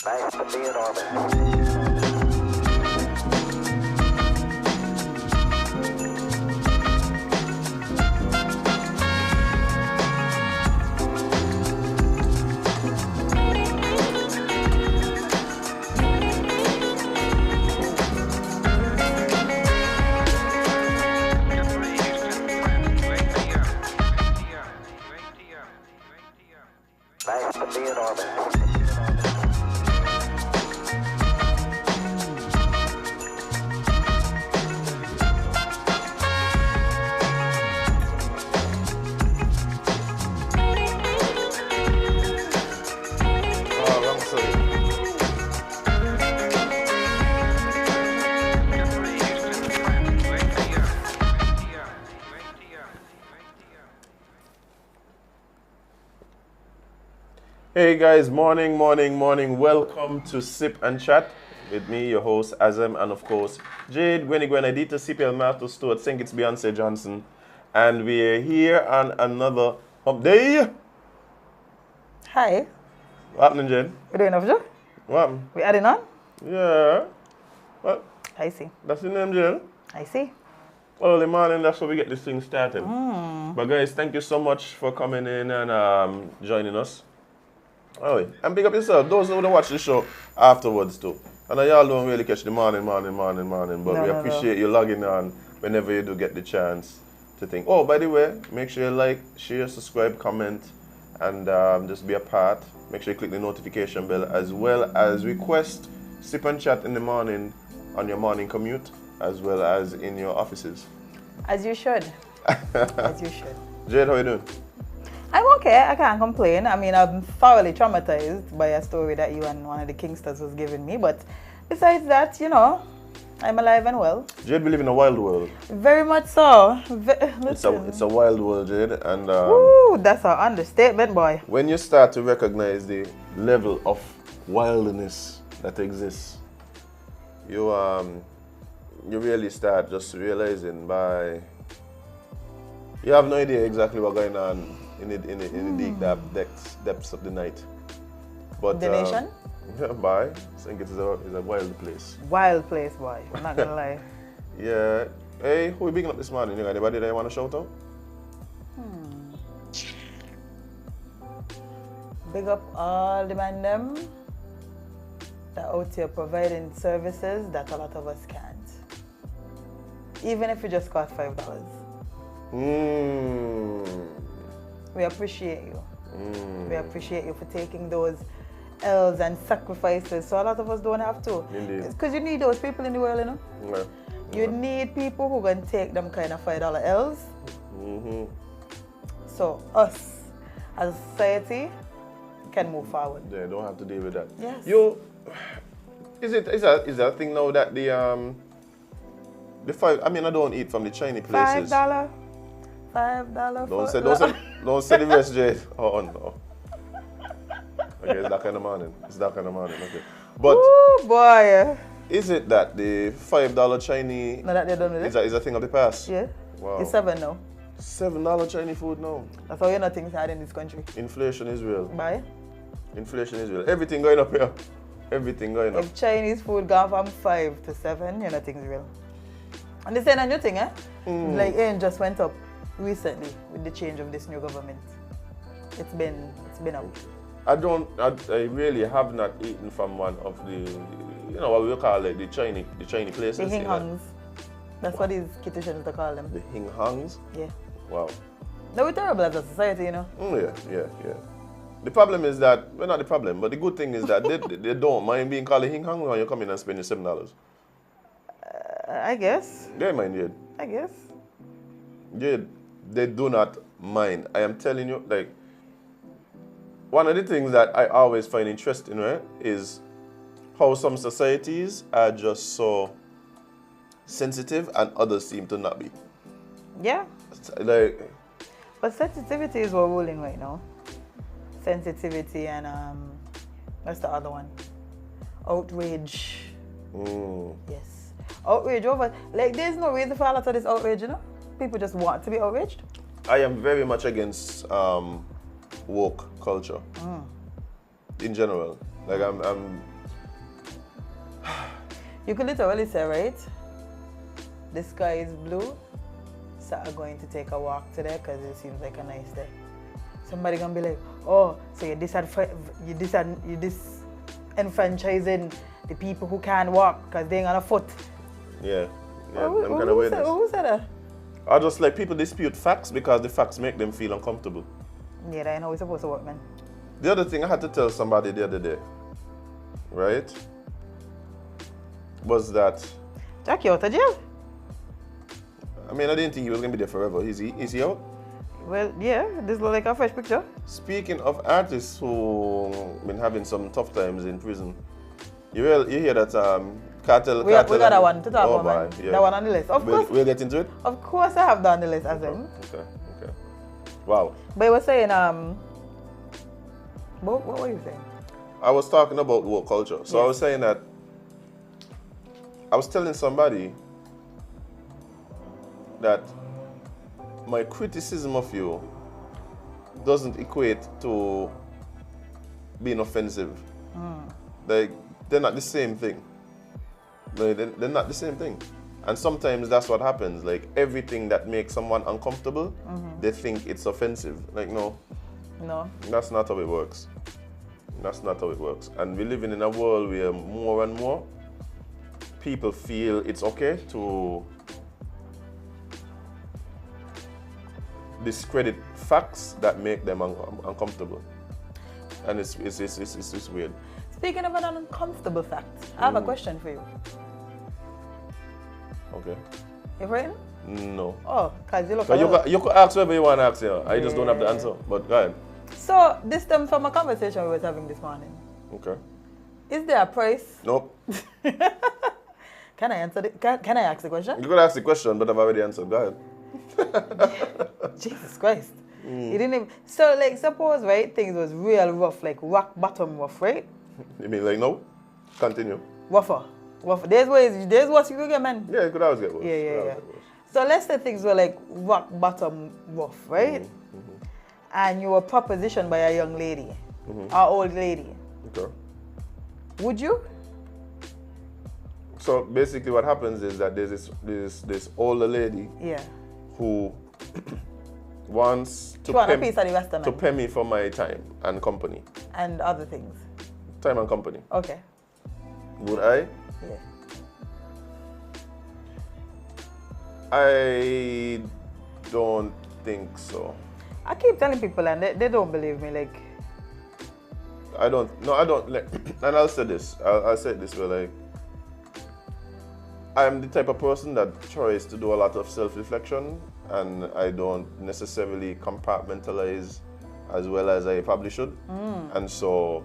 Nice to be in orbit. Nice to be in orbit. Wrong side. Hey guys, morning. Welcome to Sip and Chat with me, your host Azem, and of course Jade, Gwenny Adita, CPL Master Stewart, think it's Beyonce Johnson, and we're here on another hump day. Hi, What happening, Jade? we're doing enough, Joe? What happened? We adding on? Yeah. What? I see. That's your name, Jade? I see. Early morning, that's how we get this thing started. But guys, thank you so much for coming in and joining us. Oh, and big up yourself. Those who don't watch the show afterwards too. I know y'all don't really catch the morning, but we appreciate you logging on whenever you do get the chance to think. Oh, by the way, make sure you like, share, subscribe, comment, and just be a part. Make sure you click the notification bell, as well as request Sip and Chat in the morning on your morning commute, as well as in your offices. As you should. As you should. Jade, how you doing? I'm okay. I can't complain. I mean, I'm thoroughly traumatized by a story that you and one of the Kingsters was giving me. But besides that, you know, I'm alive and well. Jade, we live in a wild world. Very much so. It's a wild world, Jade, and Woo, that's an understatement, boy. when you start to recognize the level of wildness that exists, you really start just realizing you have no idea exactly what's going on in the deep depths of the night. But The nation? I think it is a wild place. Wild place, boy. I'm not gonna lie. Yeah. Hey, who we picking up this morning? You got anybody that you want to shout out? Big up all the man them that out here providing services that a lot of us can't. Even if it just costs $5. We appreciate you. We appreciate you for taking those L's and sacrifices so a lot of us don't have to. Indeed. Because you need those people in the world, you know? Yeah. You need people who can take them kind of $5 L's. So us as a society can move forward. Yeah, don't have to deal with that. Yes. Is that a thing now that the five? I mean, I don't eat from the Chinese places. $5. $5 Don't say the rest, Jade. Oh no. Okay, it's that kind of morning. Okay. But Ooh, boy. is it that the $5 Chinese Now that they're done with it. is a thing of the past? Yeah. Wow. It's 7 now. $7 Chinese food now. That's how you know things hard in this country. Inflation is real. Buy. Inflation is real. Everything going up here. Everything going up. If Chinese food gone from 5 to 7, you know things real. And this ain't a new thing, eh? Like it just went up recently with the change of this new government. It's been up. I really have not eaten from one of the, what we call it, the Chinese places. The Hing Hongs. That's what these kitchens they call them. The Hing Hongs? Yeah. Wow. No, we're terrible as a society, you know. Yeah. The problem is that, well, not the problem, but the good thing is that they don't mind being called a Hing Hong when you come in and spend your $7. I guess. They mind, Jade. I guess. Jade, they do not mind. I am telling you, like, one of the things that I always find interesting, right, is how some societies are just so sensitive and others seem to not be. Yeah. Like, But sensitivity is what we're ruling right now. Sensitivity and what's the other one? Outrage. Yes. Outrage over, like there's no reason for a lot of this outrage, you know? People just want to be outraged. I am very much against woke culture in general. Like I'm You could literally say, right? The sky is blue, so I'm going to take a walk today because it seems like a nice day. Somebody gonna be like, oh, so you're disenfranchising the people who can't walk because they ain't on a foot. Yeah. Who said that? Or just like people dispute facts because the facts make them feel uncomfortable. Yeah, that's how it's supposed to work, man. The other thing I had to tell somebody the other day, right, was that... Jack, you out of jail? I mean, I didn't think he was going to be there forever. Is he out? Well, yeah, this looks like a fresh picture. Speaking of artists who been having some tough times in prison, you hear that Cartel... We got that one to talk about, man. Yeah. That one on the list. Of course. We'll get into it? Of course I have that on the list, Azem. Okay. Wow. But you were saying, what were you saying? I was talking about woke culture. So Yes. I was saying that I was telling somebody that my criticism of you doesn't equate to being offensive. Like, they're not the same thing. Like, they're not the same thing. And sometimes that's what happens. Like, everything that makes someone uncomfortable, they think it's offensive. Like, no, that's not how it works. That's not how it works. And we're living in a world where more and more people feel it's okay to discredit facts that make them uncomfortable. And it's weird. Speaking of an uncomfortable fact, I have a question for you. Okay. You frightened? No. Oh, because you look You could ask whatever you want to ask here. I just don't have the answer. But go ahead. So, this stems from a conversation we were having this morning. Okay. Is there a price? Nope. Can I answer it? Can I ask the question? You could ask the question, but I've already answered. Go ahead. Jesus Christ. You didn't even... So, like, suppose, right, things was real rough, like rock bottom rough, right? You mean like no? Continue. Rougher. There's what you could get, man. Yeah, it could always get worse. Yeah. So let's say things were like rock bottom rough, right? And you were propositioned by a young lady, or old lady. Okay. Would you? So basically what happens is that there's this older lady who wants to pay me for my time and company. And other things. Time and company. Okay. Would I? Yeah. I don't think so. I keep telling people and they don't believe me, like... I don't, like, and I'll say this, I'll say it this way, like, I'm the type of person that tries to do a lot of self-reflection, and I don't necessarily compartmentalize as well as I probably should. And so,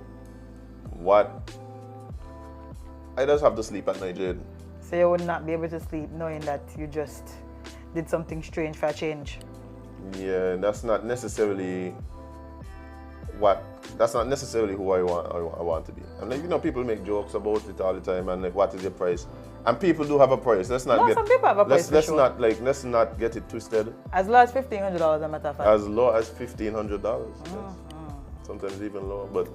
I just have to sleep at night, Jade. So you would not be able to sleep knowing that you just did something strange for a change? Yeah, that's not necessarily who I want to be. And like, people make jokes about it all the time, and like, what is your price? And people do have a price. Let's not some people have a price. Let's not get it twisted. As low as $1,500, a matter of fact. As low as $1,500. Yes. Sometimes even lower, but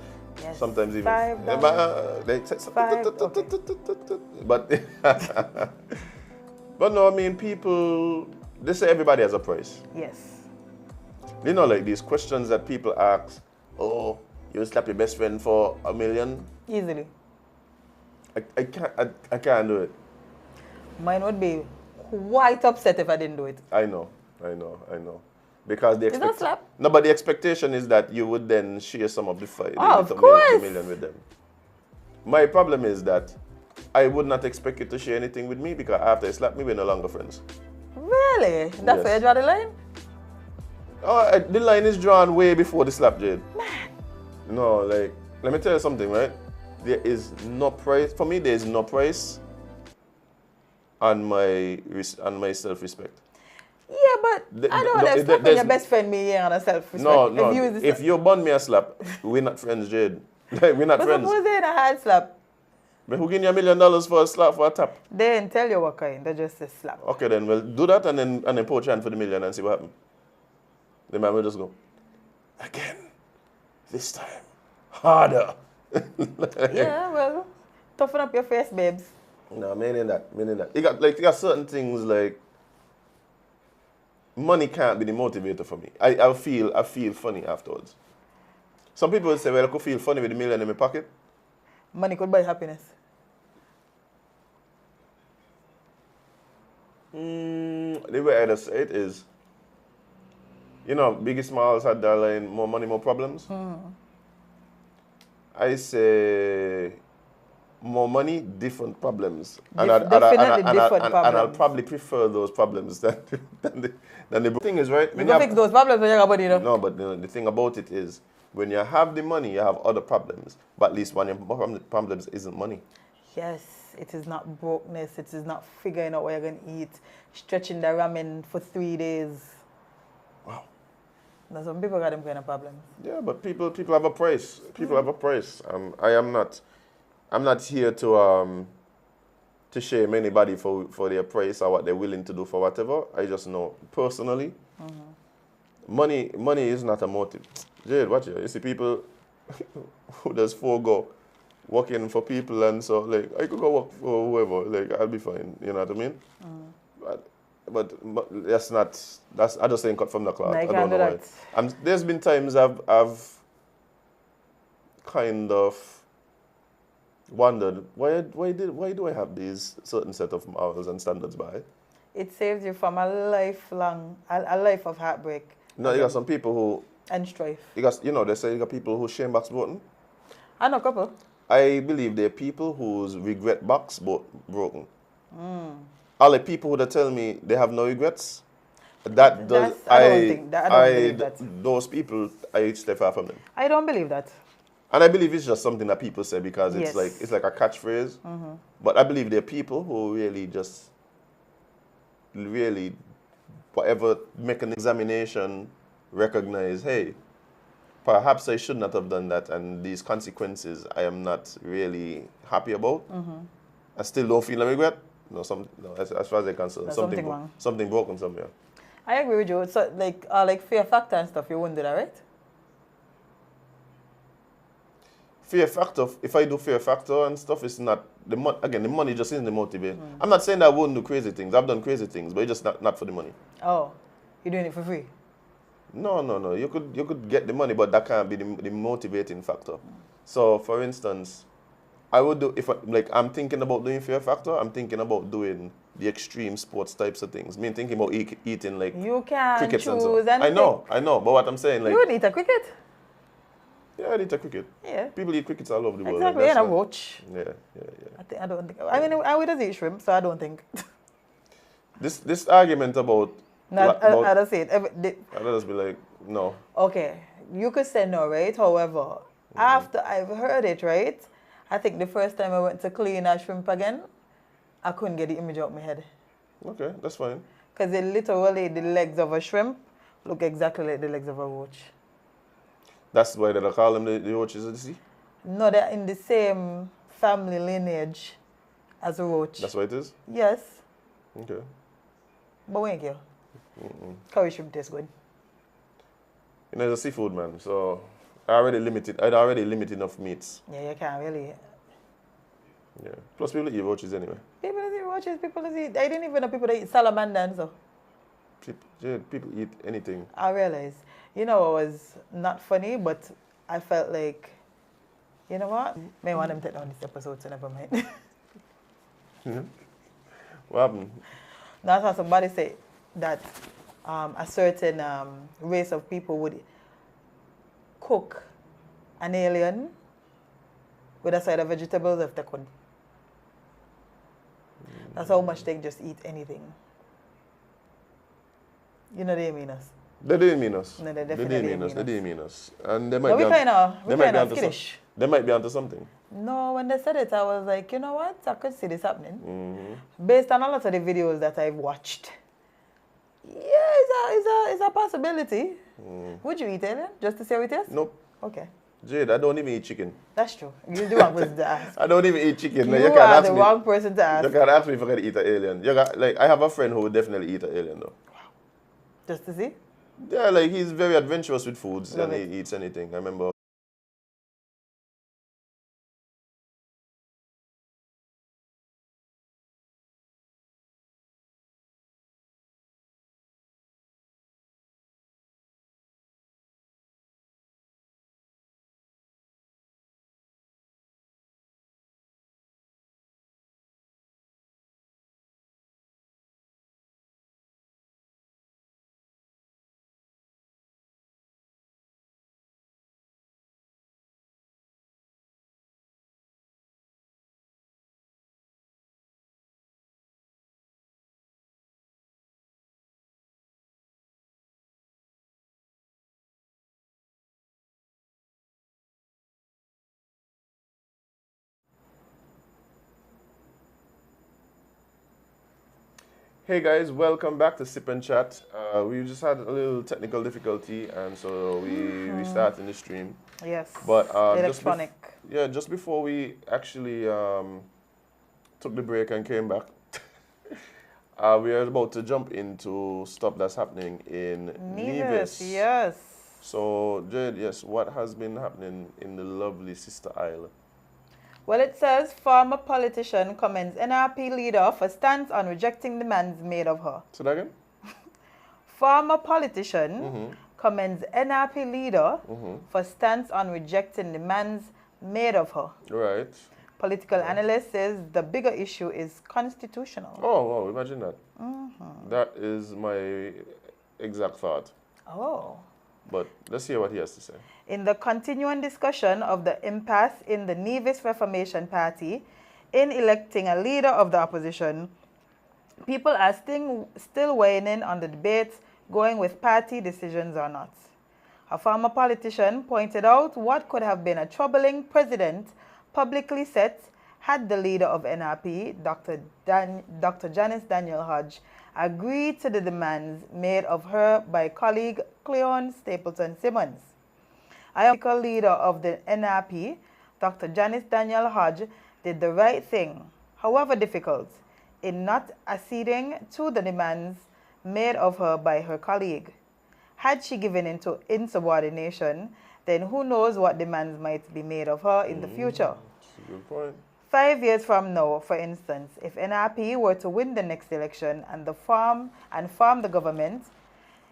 sometimes even But but no, I mean, people, they say everybody has a price. Yes. Like these questions that people ask, oh, you slap your best friend for $1 million? Easily. I can't do it. Mine would be quite upset if I didn't do it. I know. Because the the expectation is that you would then share some of the course. million with them. My problem is that I would not expect you to share anything with me because after you slap me, we're no longer friends. Really? That's where you draw the line? Oh, the line is drawn way before the slap, Jade. Man. No, like, let me tell you something, right? There is no price. For me, there is no price on my self-respect. Yeah, but I don't want to slapping your best friend me on a self-respect. No. If you burn me a slap, we're not friends, Jade. We're not friends. But suppose they in a hard slap. But who give you $1 million for a slap, for a tap? They didn't tell you what kind. They just say slap. Okay, then we'll do that and then poach hand for the $1 million and see what happens. The man will just go, again, this time, harder. Yeah, well, toughen up your face, babes. No, meaning that. You got certain things like money can't be the motivator for me. I feel funny afterwards. Some people would say, well, I could feel funny with a million in my pocket. Money could buy happiness. The way I just say it is, Biggie Smalls had that line, more money, more problems. I say more money, different problems. Definitely different and I'll problems. probably prefer those problems than the thing is, right? You can fix those problems when you got money, No, but the thing about it is, when you have the money, you have other problems. But at least one of your problems isn't money. Yes, it is not brokenness. It is not figuring out what you're going to eat, stretching the ramen for 3 days. Wow. Now, some people got them kind of problems. Yeah, but people have a price. People have a price. I'm not here to shame anybody for their price or what they're willing to do for whatever. I just know personally, money is not a motive. Jade, watch it. You see people who does forego working for people, and so like I could go work for whoever, like I'll be fine. You know what I mean? But that's I just ain't cut from the cloth. No, I you don't can't know do why. that. There's been times I've kind of wondered why do I have these certain set of morals and standards by? It saves you from a life of heartbreak. No, you got some people who And strife. they say you got people who shame box broken. I know a couple. I believe there are people whose regret box broken. Are like people who tell me they have no regrets. I don't believe that. Those people, I stay far from them. I don't believe that. And I believe it's just something that people say because Yes. it's like a catchphrase. But I believe there are people who really, whatever, make an examination, recognize, hey, perhaps I should not have done that, and these consequences I am not really happy about. I still don't feel a regret. No, as far as I'm concerned, There's something wrong. Something broken somewhere. I agree with you. So like fear factor and stuff, you wouldn't do that, right? Fear factor, if I do fear factor and stuff, it's not the money just isn't the motivator. I'm not saying that I wouldn't do crazy things. I've done crazy things, but it's just not for the money. Oh, you're doing it for free? No. You could get the money, but that can't be the motivating factor. So, for instance, I would do I'm thinking about doing fear factor. I'm thinking about doing the extreme sports types of things. Thinking about eating like you can crickets and choose stuff. anything. I know. But what I'm saying, like, You would eat a cricket. yeah, I eat a cricket. Yeah. People eat crickets all over the world. Exactly, and a roach. Yeah. I don't think. I mean, I would just eat shrimp, so I don't think. This argument about. I don't say it. I'll just be like, no. Okay, you could say no, right? However, after I've heard it, right, I think the first time I went to clean a shrimp again, I couldn't get the image out of my head. Okay, that's fine. Because literally the legs of a shrimp look exactly like the legs of a roach. That's why they call them the roaches of the sea? No, they're in the same family lineage as a roach. That's what it is? Yes, Okay. but we ain't care. Curry shrimp tastes good. It's a seafood, man, so I'd already limit enough meats. Yeah, you can't really. Yeah. Plus people eat roaches anyway. People that eat roaches, people that eat. I didn't even know people that eat salamander and so. People eat anything. I realized. You know, it was not funny, but I felt like, you know what? May want them to take down this episode, so never mind. What happened? That's how somebody said that a certain race of people would cook an alien with a side of vegetables if they could. That's how much they just eat anything. You know they mean us. They didn't mean us. No, they definitely didn't mean us. And they might No, be we kind of onto skittish. They might be onto something. No, when they said it, I was like, you know what? I could see this happening. Based on a lot of the videos that I've watched. Yeah, it's a possibility. Would you eat alien just to see how it tastes? Nope. Okay. Jade, I don't even eat chicken. That's true. You're the wrong person to ask. I don't even eat chicken. You are the wrong person to ask. You can't ask me if I can eat an alien. I have a friend who would definitely eat an alien though. Just to see? Yeah, like he's very adventurous with foods Love and he eats anything. I remember Hey guys, welcome back to Sip and Chat. We just had a little technical difficulty, and so we restarted the stream. Yes. But Electronic. just before we actually took the break and came back, we are about to jump into stuff that's happening in Nevis. Yes. So, Jade, yes, what has been happening in the lovely Sister Isle? Well, it says former politician commends NRP leader for stance on rejecting demands made of her. Say that again? Former politician commends NRP leader for stance on rejecting demands made of her. Right. Political analyst says the bigger issue is constitutional. Oh, wow, imagine that. That is my exact thought. Oh. But let's hear what he has to say. In the continuing discussion of the impasse in the Nevis Reformation Party in electing a leader of the opposition, people are still weighing in on the debates going with party decisions or not. A former politician pointed out what could have been a troubling precedent publicly set had the leader of NRP, Dr. Janice Daniel Hodge, agreed to the demands made of her by colleague Cleon Stapleton Simmons. I am the leader of the NRP, Dr. Janice Daniel Hodge, did the right thing, however difficult, in not acceding to the demands made of her by her colleague. Had she given into insubordination, then who knows what demands might be made of her in the future. That's a good point. 5 years from now, for instance, if NRP were to win the next election and form the government,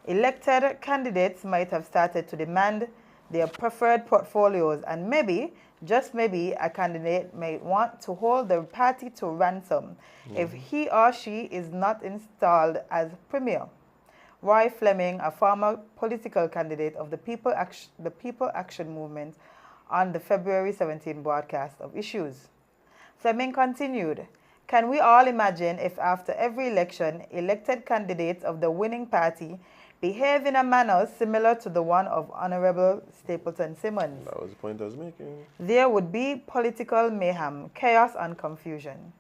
elected candidates might have started to demand their preferred portfolios, and maybe, just maybe, a candidate might want to hold the party to ransom if he or she is not installed as premier. Roy Fleming, a former political candidate of the People Action Movement, on the February 17 broadcast of Issues. Fleming continued, "Can we all imagine if after every election, elected candidates of the winning party behave in a manner similar to the one of Honorable Stapleton Simmons? That was the point I was making. There would be political mayhem, chaos, and confusion.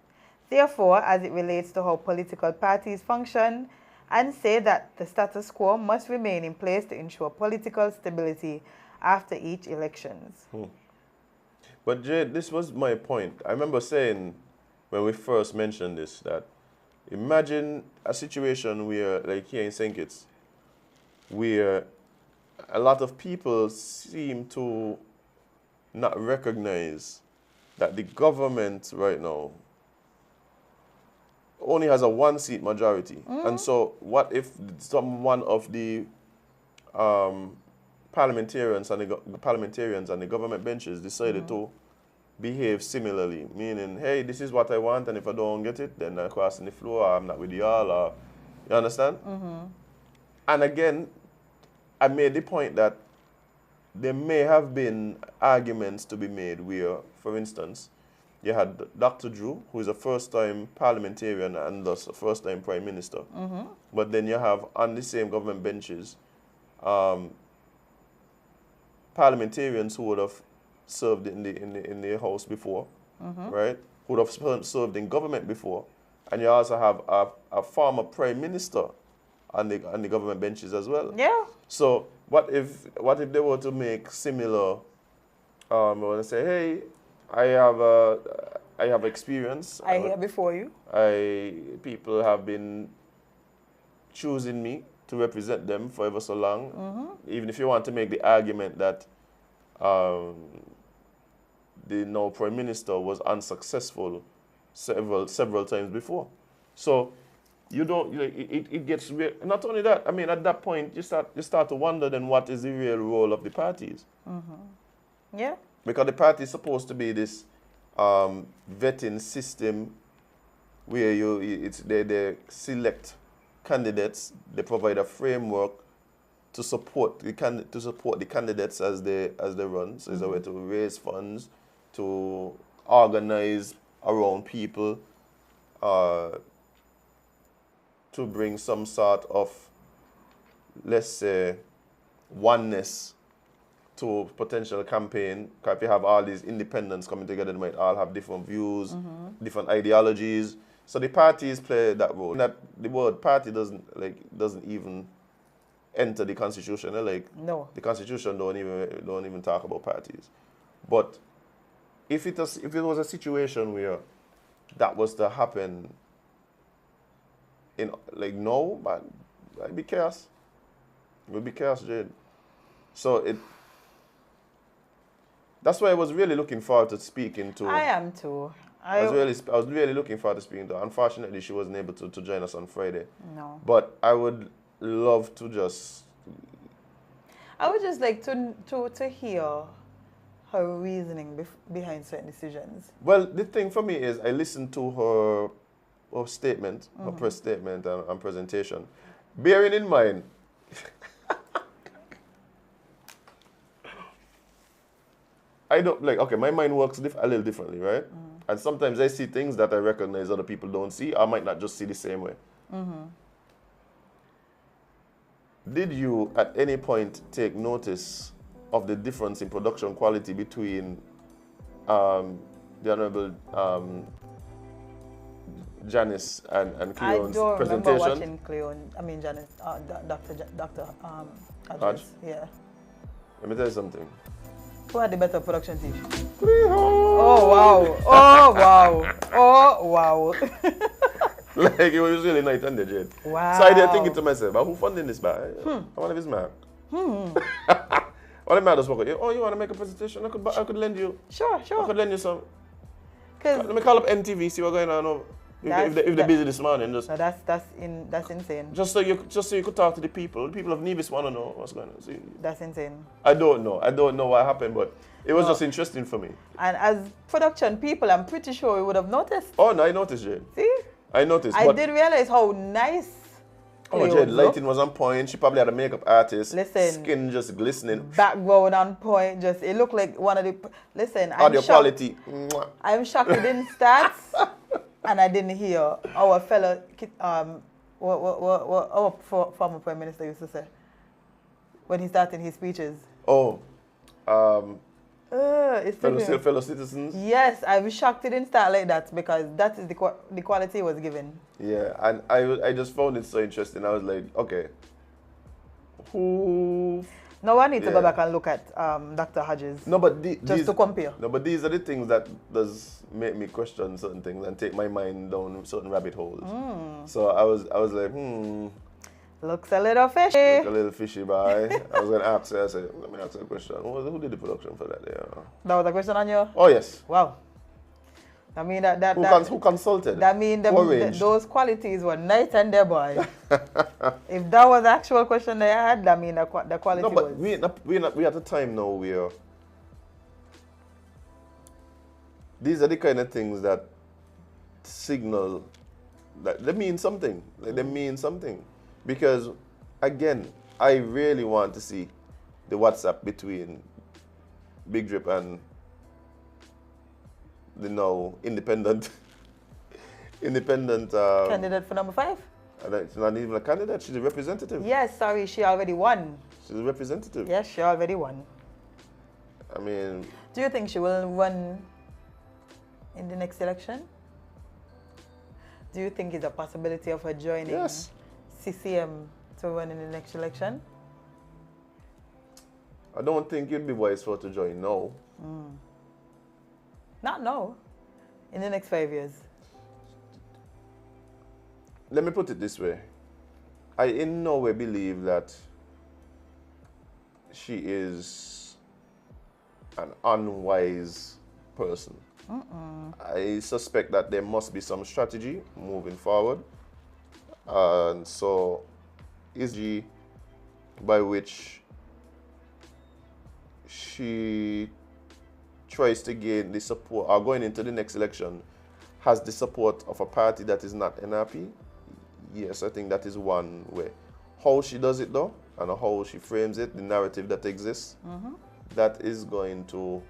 Therefore, as it relates to how political parties function, and say that the status quo must remain in place to ensure political stability after each elections." But Jade, this was my point. I remember saying when we first mentioned this that imagine a situation where, like here in St. Kitts, where a lot of people seem to not recognize that the government right now only has a one-seat majority. And so what if one of the parliamentarians and the government benches decided to behave similarly, meaning, hey, this is what I want, and if I don't get it, then I'm crossing the floor, or I'm not with y'all, or you understand? And again, I made the point that there may have been arguments to be made where, for instance, you had Dr. Drew, who is a first-time parliamentarian and thus a first-time prime minister. But then you have on the same government benches parliamentarians who would have served in the House before, right? Who would have served in government before, and you also have a former prime minister on the government benches as well. Yeah. So what if they were to make similar? I want to say, hey, I have experience. I hear before you. People have been choosing me to represent them for ever so long. Even if you want to make the argument that the now prime minister was unsuccessful several times before, so you don't. It gets real. Not only that. I mean, at that point, you start to wonder then what is the real role of the parties? Yeah. Because the party is supposed to be this vetting system where they select candidates, they provide a framework to support the candidates as they run. So it's a way to raise funds, to organize around people, to bring some sort of, let's say, oneness to potential campaign. Because if you have all these independents coming together, they might all have different views, different ideologies. So the parties play that role. That the word party doesn't even enter the constitution. Like No. the constitution don't even talk about parties. But if it was a situation where that was to happen in like no, man, I'd be chaos. It would be chaos, Jade. So that's why I was really looking forward to speaking to. I am too. I was really looking forward to speaking to her. Unfortunately, she wasn't able to join us on Friday. No. But I would love to just. I would just like to hear her reasoning behind certain decisions. Well, the thing for me is I listened to her statement, her press statement and presentation. Bearing in mind, I don't like, okay, my mind works a little differently, right? And sometimes I see things that I recognize other people don't see. I might not just see the same way. Did you at any point take notice of the difference in production quality between the Honorable Janice and Cleon's I don't presentation? remember watching Janice, Dr. Hodges. Yeah. Let me tell you something. Who had the better production team? Oh, Oh, wow. Oh, wow. Oh, wow. like, it was really night and day, Jade. Wow. So I did thinking to myself, but who funding this guy? I want his man. All the man just walk out. Oh, you want to make a presentation? I could lend you. Sure. I could lend you some. 'Cause Let me call up NTV, see what's going on over. If they're busy this morning, just no, that's insane. just so you could talk to the people. The people of Nevis want to know what's going on. See, That's insane. I don't know what happened, but it was just interesting for me. And as production people, I'm pretty sure we would have noticed. Oh no, I noticed, Jade. See? I noticed. I but, did realize how nice. Oh, Cleo Jade, looked. lighting was on point. She probably had a makeup artist. Listen. Skin just glistening. Background on point. Just it looked like one of the. Listen, I'm Audio shocked. quality. Mwah. I'm shocked it didn't start, and I didn't hear our fellow what our former prime minister used to say when he started his speeches. Oh, It's taking- fellow citizens. Yes, I'm shocked it didn't start like that because that is the quality it was given. Yeah, and I just found it so interesting. I was like, okay, who? Now I need to go Yeah. back and look at Dr. Hodges No, but just to compare. No, but these are the things that does make me question certain things and take my mind down certain rabbit holes. So I was like, Looks a little fishy. look a little fishy, boy. I was gonna ask her. I said, let me ask her a question. Who did the production for that day? That was a question on you? Oh yes. Wow. I mean Who consulted? That mean Who arranged? those qualities were night and day, boy. If that was the actual question they had, that mean the quality No, but was. we at a time now where these are the kind of things that signal that they mean something. Like they mean something. Because again, I really want to see the WhatsApp between Big Drip and the now independent Candidate for number 5? it's not even a candidate, she's a representative. Yes, sorry, she already won. She's a representative. Yes, she already won. I mean, Do you think she will run in the next election? Do you think it's a possibility of her joining yes. CCM to run in the next election? I don't think it'd be wise for her to join now. Not no. In the next 5 years. Let me put it this way. I in no way believe that she is an unwise person. I suspect that there must be some strategy moving forward. And so, is she by which she tries to gain the support, or going into the next election, has the support of a party that is not NRP? Yes, I think that is one way. How she does it though, and how she frames it, the narrative that exists, that is going to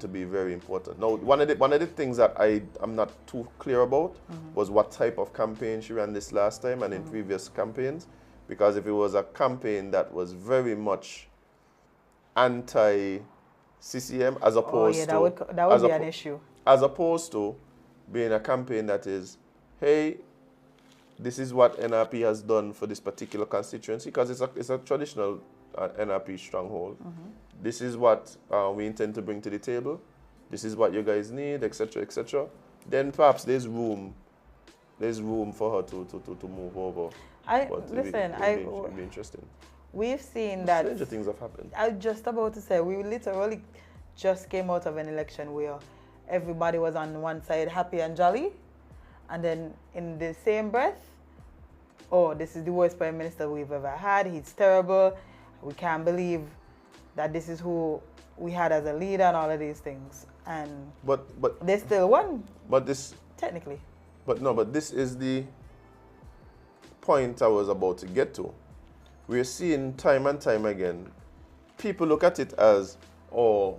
be very important. Now, one of the things that I'm not too clear about was what type of campaign she ran this last time and in previous campaigns. Because if it was a campaign that was very much anti-CCM as opposed that would be an issue. As opposed to being a campaign that is, hey, this is what NRP has done for this particular constituency, because it's a traditional NRP stronghold. This is what we intend to bring to the table. This is what you guys need, etc., etc. Then perhaps there's room for her to move over. It'll be interesting. We've seen that Stranger things have happened. I was just about to say, we literally just came out of an election where everybody was on one side happy and jolly, and then in the same breath, oh, this is the worst prime minister we've ever had. He's terrible. We can't believe that this is who we had as a leader and all of these things. And but they still won. But this technically. But this is the point I was about to get to. We're seeing time and time again, people look at it as, oh,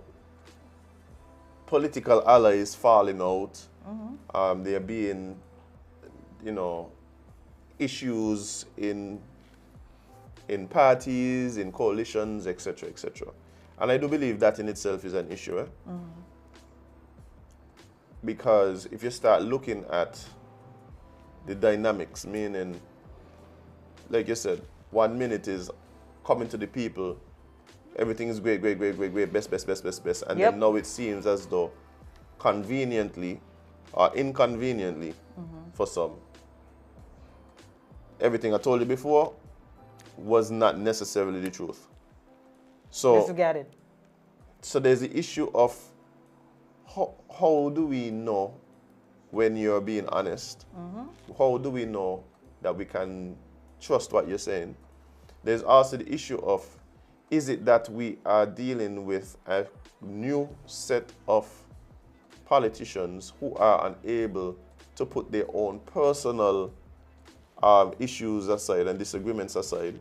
political allies falling out. There being, issues in parties, in coalitions, etc., etc. And I do believe that in itself is an issue. Because if you start looking at the dynamics, meaning, like you said, 1 minute is coming to the people, everything is great, best. And then now it seems as though conveniently or inconveniently for some, everything I told you before was not necessarily the truth. So, disregarded. So there's the issue of how do we know when you're being honest? How do we know that we can trust what you're saying? There's also the issue of, is it that we are dealing with a new set of politicians who are unable to put their own personal issues aside and disagreements aside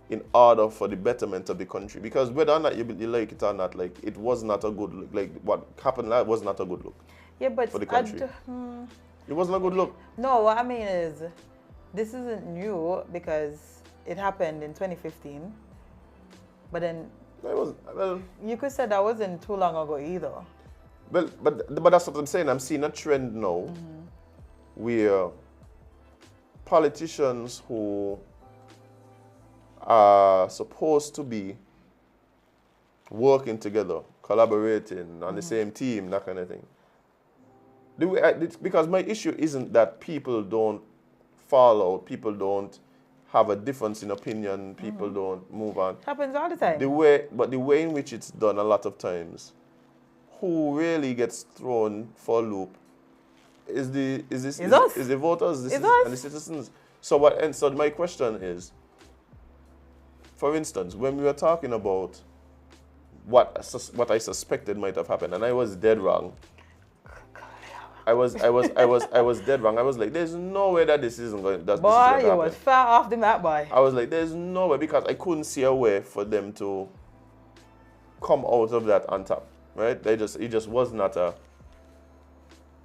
in order for the betterment of the country? Because whether or not you like it or not, like, it was not a good look. Like, what happened was not a good look. Yeah, but for the country. It wasn't a good look. No, what I mean is, this isn't new because it happened in 2015. But then, you could say that wasn't too long ago either. Well, but that's what I'm saying. I'm seeing a trend now where politicians who are supposed to be working together, collaborating on the same team, that kind of thing. Because my issue isn't that people don't fall out, people don't have a difference in opinion, people don't move on. Happens all the time. But the way in which it's done a lot of times, who really gets thrown for a loop is the voters, and the citizens. So my question is, for instance, when we were talking about what I suspected might have happened, and I was dead wrong. I was dead wrong. I was like, there's no way that this isn't going. Boy, you was far off the map, boy. I was like, there's no way, because I couldn't see a way for them to come out of that on top, right? It just was not a.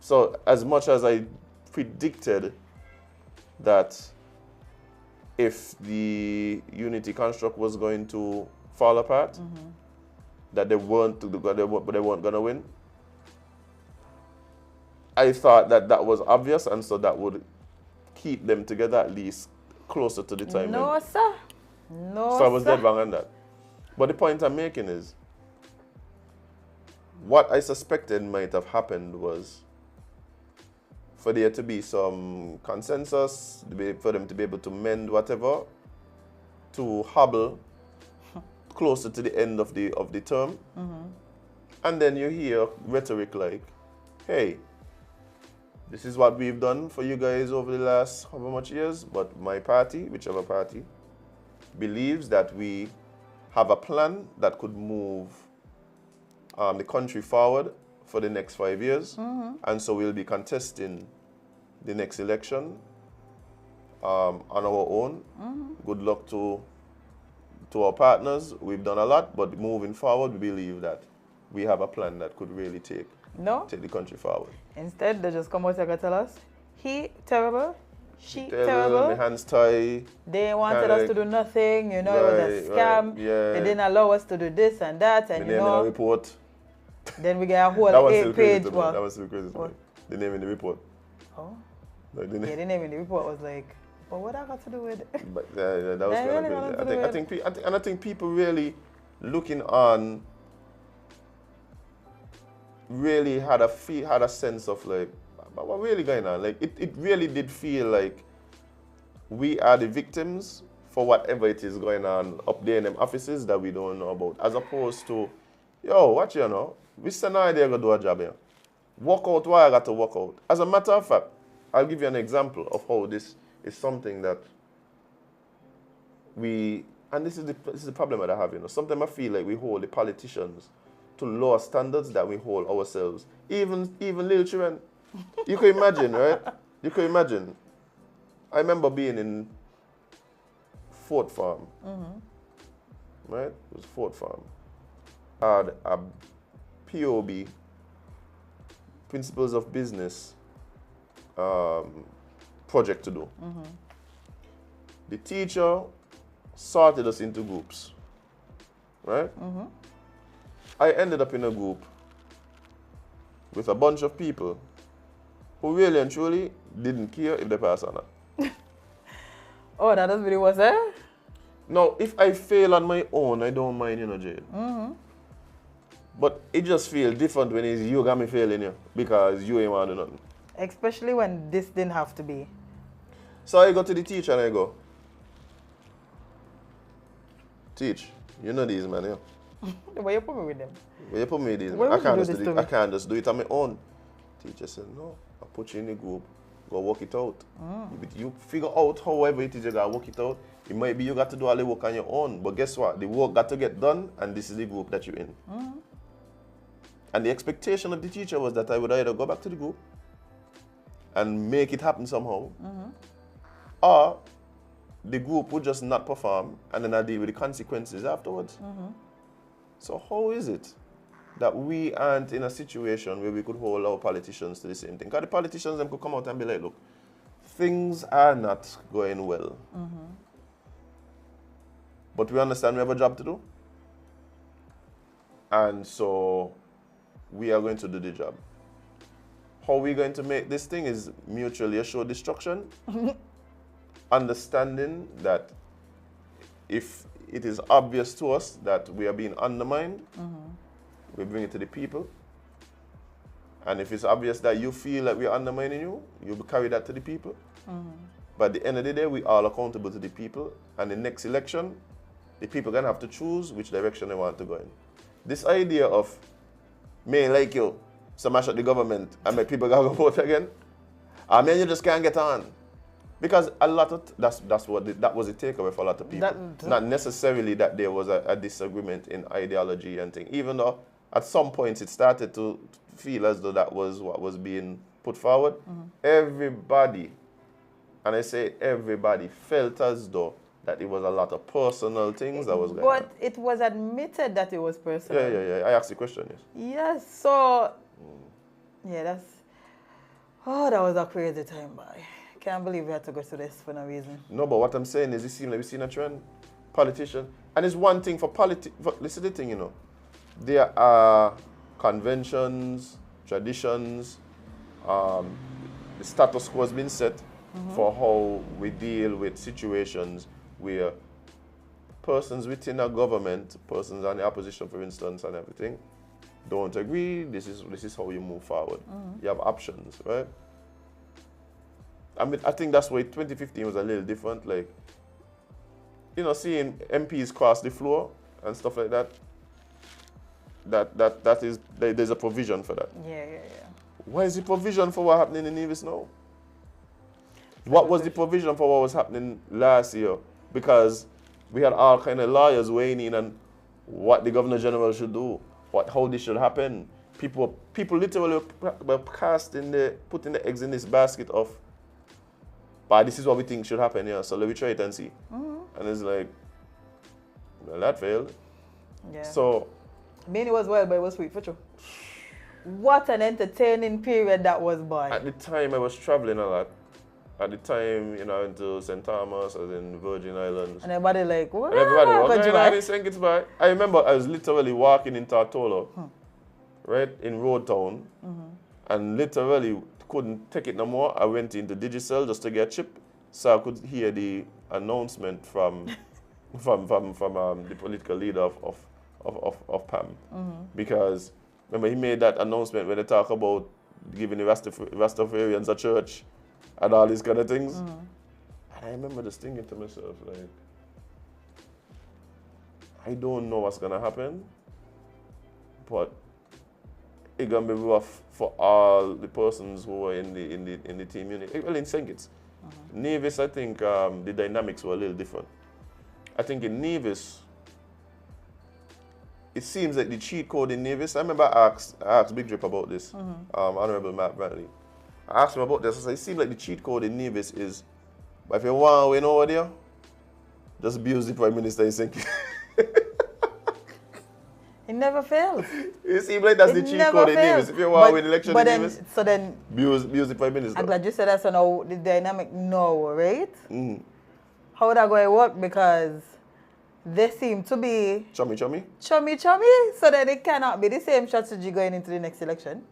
So as much as I predicted that if the unity construct was going to fall apart, that they weren't going to win, I thought that was obvious, and so that would keep them together at least closer to the time. No, sir. No, so I was dead wrong on that. But the point I'm making is, what I suspected might have happened was for there to be some consensus, for them to be able to mend whatever, to hobble closer to the end of the term. And then you hear rhetoric like, hey, this is what we've done for you guys over the last however much years, but my party, whichever party, believes that we have a plan that could move the country forward for the next 5 years. And so we'll be contesting the next election on our own. Good luck to our partners. We've done a lot, but moving forward, we believe that we have a plan that could really take the country forward. Instead, they just come out and tell us, he terrible, she terrible. The hands tied. They wanted us to do nothing, it was a scam. They didn't allow us to do this and that, and report. Then we get a whole 8-page one. That was so crazy to me. The name in the report. Oh. Like the Yeah, name. the name in the report was like, but what that got to do with it? But that was They kind really of wanted to crazy. do I think people really looking on really had a sense of like, what really going on? Like it really did feel like we are the victims for whatever it is going on up there in them offices that we don't know about, as opposed to, yo, watch you know, we send an idea to do a job here. Work out why I got to work out. As a matter of fact, I'll give you an example of how this is something that and this is the problem that I have, you know. Sometimes I feel like we hold the politicians to lower standards that we hold ourselves. Even little children. You can imagine, right? You can imagine. I remember being in Fort Farm. Right? It was Fort Farm. I had a POB, Principles of Business, project to do. The teacher sorted us into groups, right? I ended up in a group with a bunch of people who really and truly didn't care if they pass or not. Oh, that doesn't really was there? Now, if I fail on my own, I don't mind, you know, Jade. But it just feels different when it's you got me failing you because you ain't want to do nothing. Especially when this didn't have to be. So I go to the teacher and I go, teach, you know these, man, yeah. Why you put me with them? Where you put me with these, Why man? would you do this to me? I can't just do it on my own. Teacher said, no, I put you in the group, go work it out. You figure out however it is you got to work it out. It might be you got to do all the work on your own, but guess what? The work got to get done, and this is the group that you're in. And the expectation of the teacher was that I would either go back to the group and make it happen somehow, or the group would just not perform, and then I deal with the consequences afterwards. So how is it that we aren't in a situation where we could hold our politicians to the same thing? Because the politicians them could come out and be like, look, things are not going well. But we understand we have a job to do. And so we are going to do the job. How we're going to make this thing is mutually assured destruction. Understanding that if it is obvious to us that we are being undermined, we bring it to the people. And if it's obvious that you feel that we are undermining you, you carry that to the people. But at the end of the day, we are all accountable to the people. And the next election, the people are going to have to choose which direction they want to go in. This idea of, me like you, smash at the government and make people go vote again, I mean, you just can't get on. Because a lot of, that was the takeaway for a lot of people. Not necessarily that there was a disagreement in ideology and things, even though at some points it started to feel as though that was what was being put forward. Everybody, and I say everybody, felt as though that it was a lot of personal things that was going on. But it was admitted that it was personal. Yeah. I asked the question, yes. Yes, so, yeah, that was a crazy time, boy. Can't believe we had to go through this for no reason. No, but what I'm saying is, it seems like we've seen a trend. Politician. And it's one thing for politics. Listen to the thing, you know. There are conventions, traditions, the status quo has been set for how we deal with situations where persons within a government, persons on the opposition, for instance, and everything, don't agree. This is how you move forward. You have options, right? I mean, I think that's why 2015 was a little different. Like, you know, seeing MPs cross the floor and stuff like that. There's a provision for that. Yeah. Why is the provision for what happening in Nevis now? What was the provision for what was happening last year? Because we had all kind of lawyers weighing in on what the Governor General should do, how this should happen. People literally were putting the eggs in this basket of, but this is what we think should happen here, so let me try it and see. And it's like, well, that failed. Yeah. So, Mean it was wild, but it was sweet for sure. What an entertaining period that was, boy. at the time I was traveling a lot. At the time, you know, into St. Thomas, I was in Virgin Islands. And everybody like, what? And everybody was Got you going on back. in St. Kitts Bay. I remember I was literally walking in Tortola, right, in Road Town, and literally couldn't take it no more, I went into Digicel just to get a chip, so I could hear the announcement from the political leader of PAM. Because remember he made that announcement when they talk about giving the Rastafarians a church and all these kind of things. And I remember just thinking to myself, like, I don't know what's gonna happen, but it's gonna be rough for all the persons who are in the team unit. Well, in St. Kitts. Nevis, I think the dynamics were a little different. I think in Nevis, it seems like the cheat code in Nevis. I remember I asked Big Drip about this, Honorable Matt Bradley. I asked him about this. I said, it seems like the cheat code in Nevis is, if you want to win over there, just abuse the Prime Minister in St. Kitts. It never fails. It seems like that's the cheat code in Nevis. If you want to win election in Nevis, so then abuse the Prime Minister. I'm glad you said that's now the dynamic now, right? How that going to work? Because they seem to be chummy. So then it cannot be the same strategy going into the next election.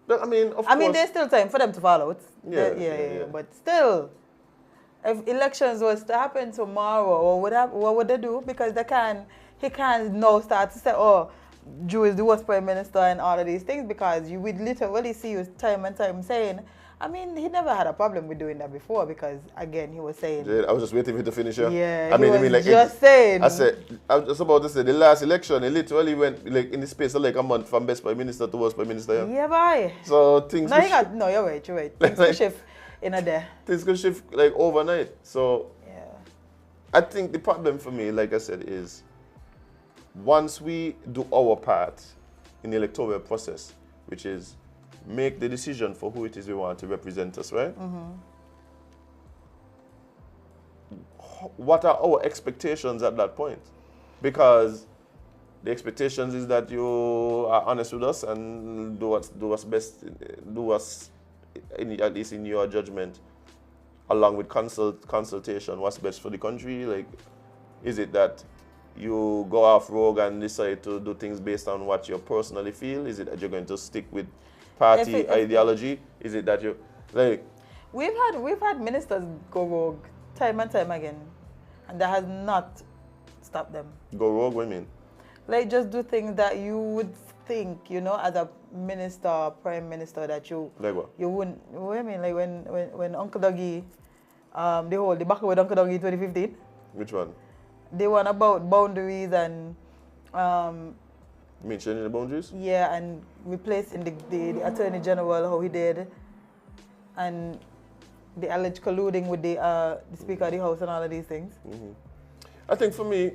But, I mean, of course. There's still time for them to fall out. Yeah. But still, if elections was to happen tomorrow, what would they do? Because he can't now start to say, oh, Jew is the worst prime minister and all of these things, because you would literally see you time and time saying, he never had a problem with doing that before, because again, he was saying. Jade, I was just waiting for you to finish here. Yeah, he was just saying. I was just about to say, the last election, he literally went like in the space of like a month from best prime minister to worst prime minister. Yeah, boy. So things. No, you're right. Things could shift in a day. Things could shift like overnight. So yeah, I think the problem for me, like I said, is once we do our part in the electoral process, which is make the decision for who it is we want to represent us, right? What are our expectations at that point? Because the expectations is that you are honest with us and do what's best, at least in your judgment, along with consultation, what's best for the country. Like, is it that you go off rogue and decide to do things based on what you personally feel? Is it that you're going to stick with party ideology? Is it that you like? We've had ministers go rogue time and time again, and that has not stopped them. Go rogue, what do you mean? Like, just do things that you would think, as a minister, prime minister, that you Like what? You wouldn't. What I mean, like when Uncle Dougie, the back with Uncle Dougie 2015. Which one? The one about boundaries and. You mean changing the boundaries? Yeah, and replacing the Attorney General, how he did, and the alleged colluding with the Speaker of the House and all of these things. I think for me,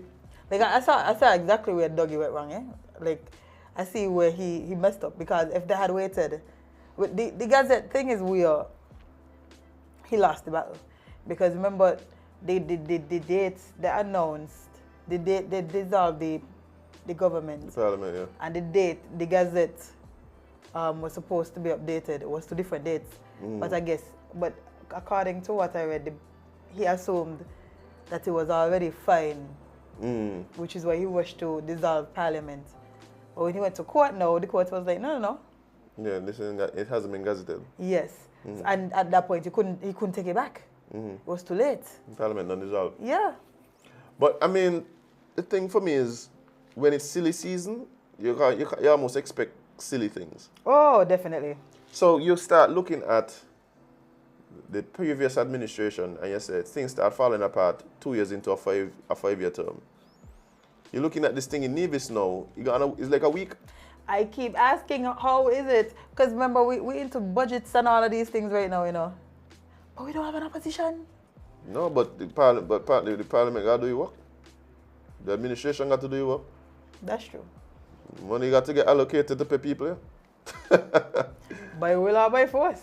like I saw exactly where Dougie went wrong. Like I see where he messed up, because if they had waited, with the Gazette thing is weird. He lost the battle, because remember the dates they announced, the date they dissolved the government. the Parliament, yeah. And the date the Gazette was supposed to be updated. It was 2 different dates. But according to what I read, he assumed that it was already fine, which is why he wished to dissolve Parliament. But when he went to court now, the court was like, no. Yeah, it hasn't been gazetted. Yes. So, and at that point, he couldn't take it back. It was too late. Parliament not dissolved. Yeah. But I mean, the thing for me is, when it's silly season, you almost expect silly things. Oh, definitely. So you start looking at the previous administration, and you say things start falling apart 2 years into a 5-year term. You're looking at this thing in Nevis now. It's like a week. I keep asking, how is it? Because remember, we into budgets and all of these things right now, But we don't have an opposition. No, but the Parliament got to do your work. The administration got to do your work. That's true. Money got to get allocated to pay people, yeah? By will or by force.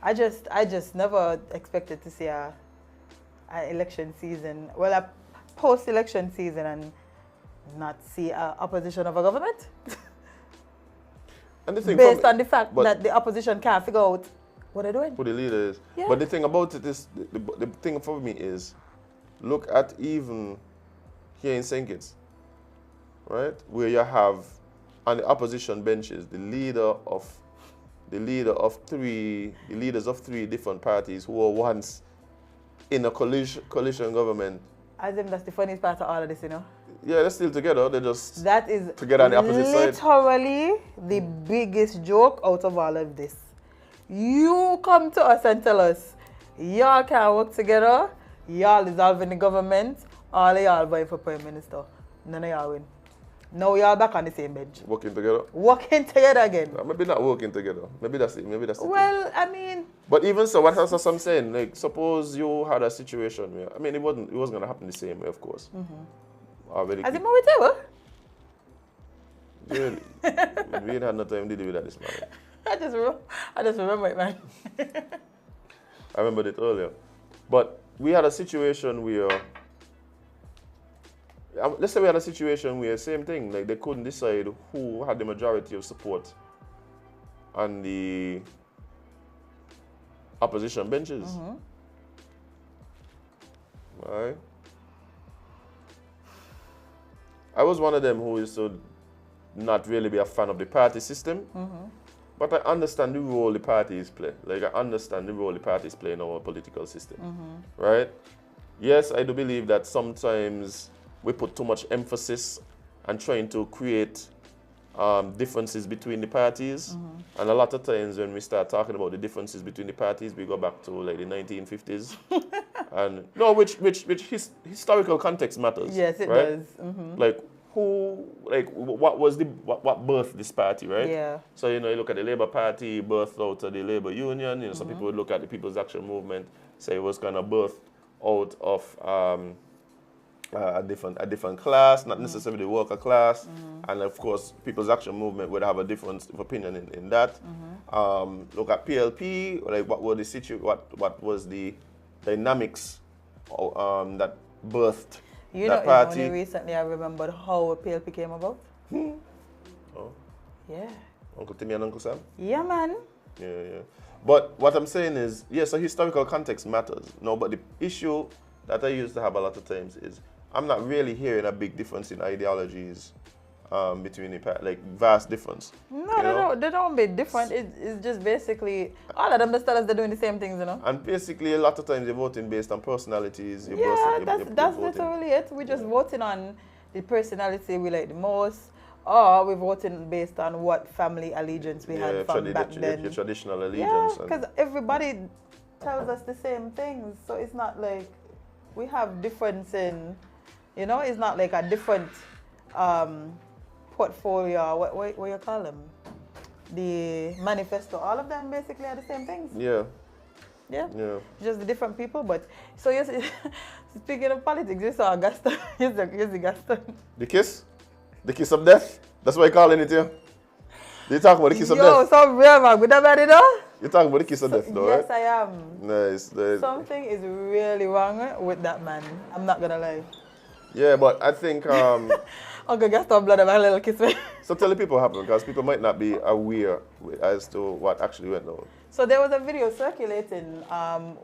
I just never expected to see a election season, a post-election season, and not see a opposition of a government. And the thing based on the fact that the opposition can't figure out what they're doing. Who the leader is. Yeah. But the thing about it is, the thing for me is, look at even here in St. Kitts, right? Where you have on the opposition benches the leader of the leaders of three different parties who were once in a coalition government. Azem, that's the funniest part of all of this, you know. Yeah, they're still together. They're just That is together on the opposite side. literally the biggest joke out of all of this. You come to us and tell us, y'all can't work together, y'all dissolving the government, all of y'all vying for Prime Minister. None of y'all win. Now y'all back on the same bench. Working together. Working together again. Maybe not working together. Maybe that's it. Maybe that's it. Well, I mean. But even so, what else I'm saying? Like, suppose you had a situation where, I mean, it wasn't gonna happen the same way, of course. Already. As in what we tell Really? We ain't had no time to deal with that this morning. I just remember it, man. I remembered it earlier. But we had a situation where, let's say we had a situation where, same thing, like they couldn't decide who had the majority of support on the opposition benches. Right? I was one of them who used to not really be a fan of the party system. But I understand the role the parties play. Like, I understand the role the parties play in our political system, right? Yes, I do believe that sometimes we put too much emphasis on trying to create differences between the parties. And a lot of times when we start talking about the differences between the parties, we go back to like the 1950s. And no, which historical context matters. Yes, it right? does. Like, what birthed this party, right? Yeah. So, you know, you look at the Labour Party, birthed out of the Labour Union. You know, some people would look at the People's Action Movement, say it was kind of birthed out of a different class, not necessarily the worker class. And of course, People's Action Movement would have a difference of opinion in that. Look at PLP, like what was the dynamics that birthed that party. Only recently I remembered how PLP came about. Oh. Yeah. Uncle Timmy and Uncle Sam? Yeah, man. Yeah. But what I'm saying is, yes, so historical context matters. No, but the issue that I used to have a lot of times is I'm not really hearing a big difference in ideologies between the like vast difference. No, they don't be different. It's just basically all of them just tell us they're doing the same things, you know. And basically, a lot of times you're voting based on personalities. That's literally it. We're just voting on the personality we like the most, or we're voting based on what family allegiance we had from back then. Your traditional allegiance. Yeah, because everybody tells us the same things, so it's not like we have difference in, you know, it's not like a different portfolio, what you call them? The manifesto, all of them basically are the same things. Yeah. Just the different people, but so yes, speaking of politics, you saw Gaston. Here's the Gaston. The kiss? The kiss of death? That's why you're calling it here? You talking about the kiss of death? Yo, so real man, good about it though? You're talking about the kiss of death though, right? Yes, I am. Nice. Something is really wrong with that man. I'm not gonna lie. Yeah, but I think Uncle Gaston blood of a little kiss me. So tell the people what happened, because people might not be aware as to what actually went on. So there was a video circulating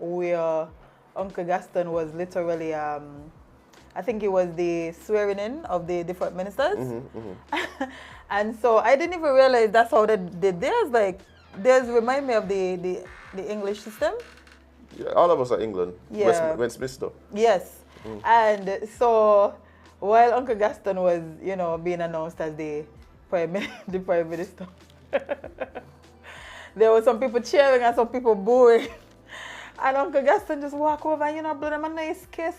where Uncle Gaston was literally, I think it was the swearing in of the different ministers. And so I didn't even realize that's how they did theirs. Like, theirs remind me of the English system. Yeah, all of us are England. Yeah. Westminster. Yes. And so while Uncle Gaston was, you know, being announced as the Prime Minister, there were some people cheering and some people booing. And Uncle Gaston just walk over and, you know, blow them a nice kiss.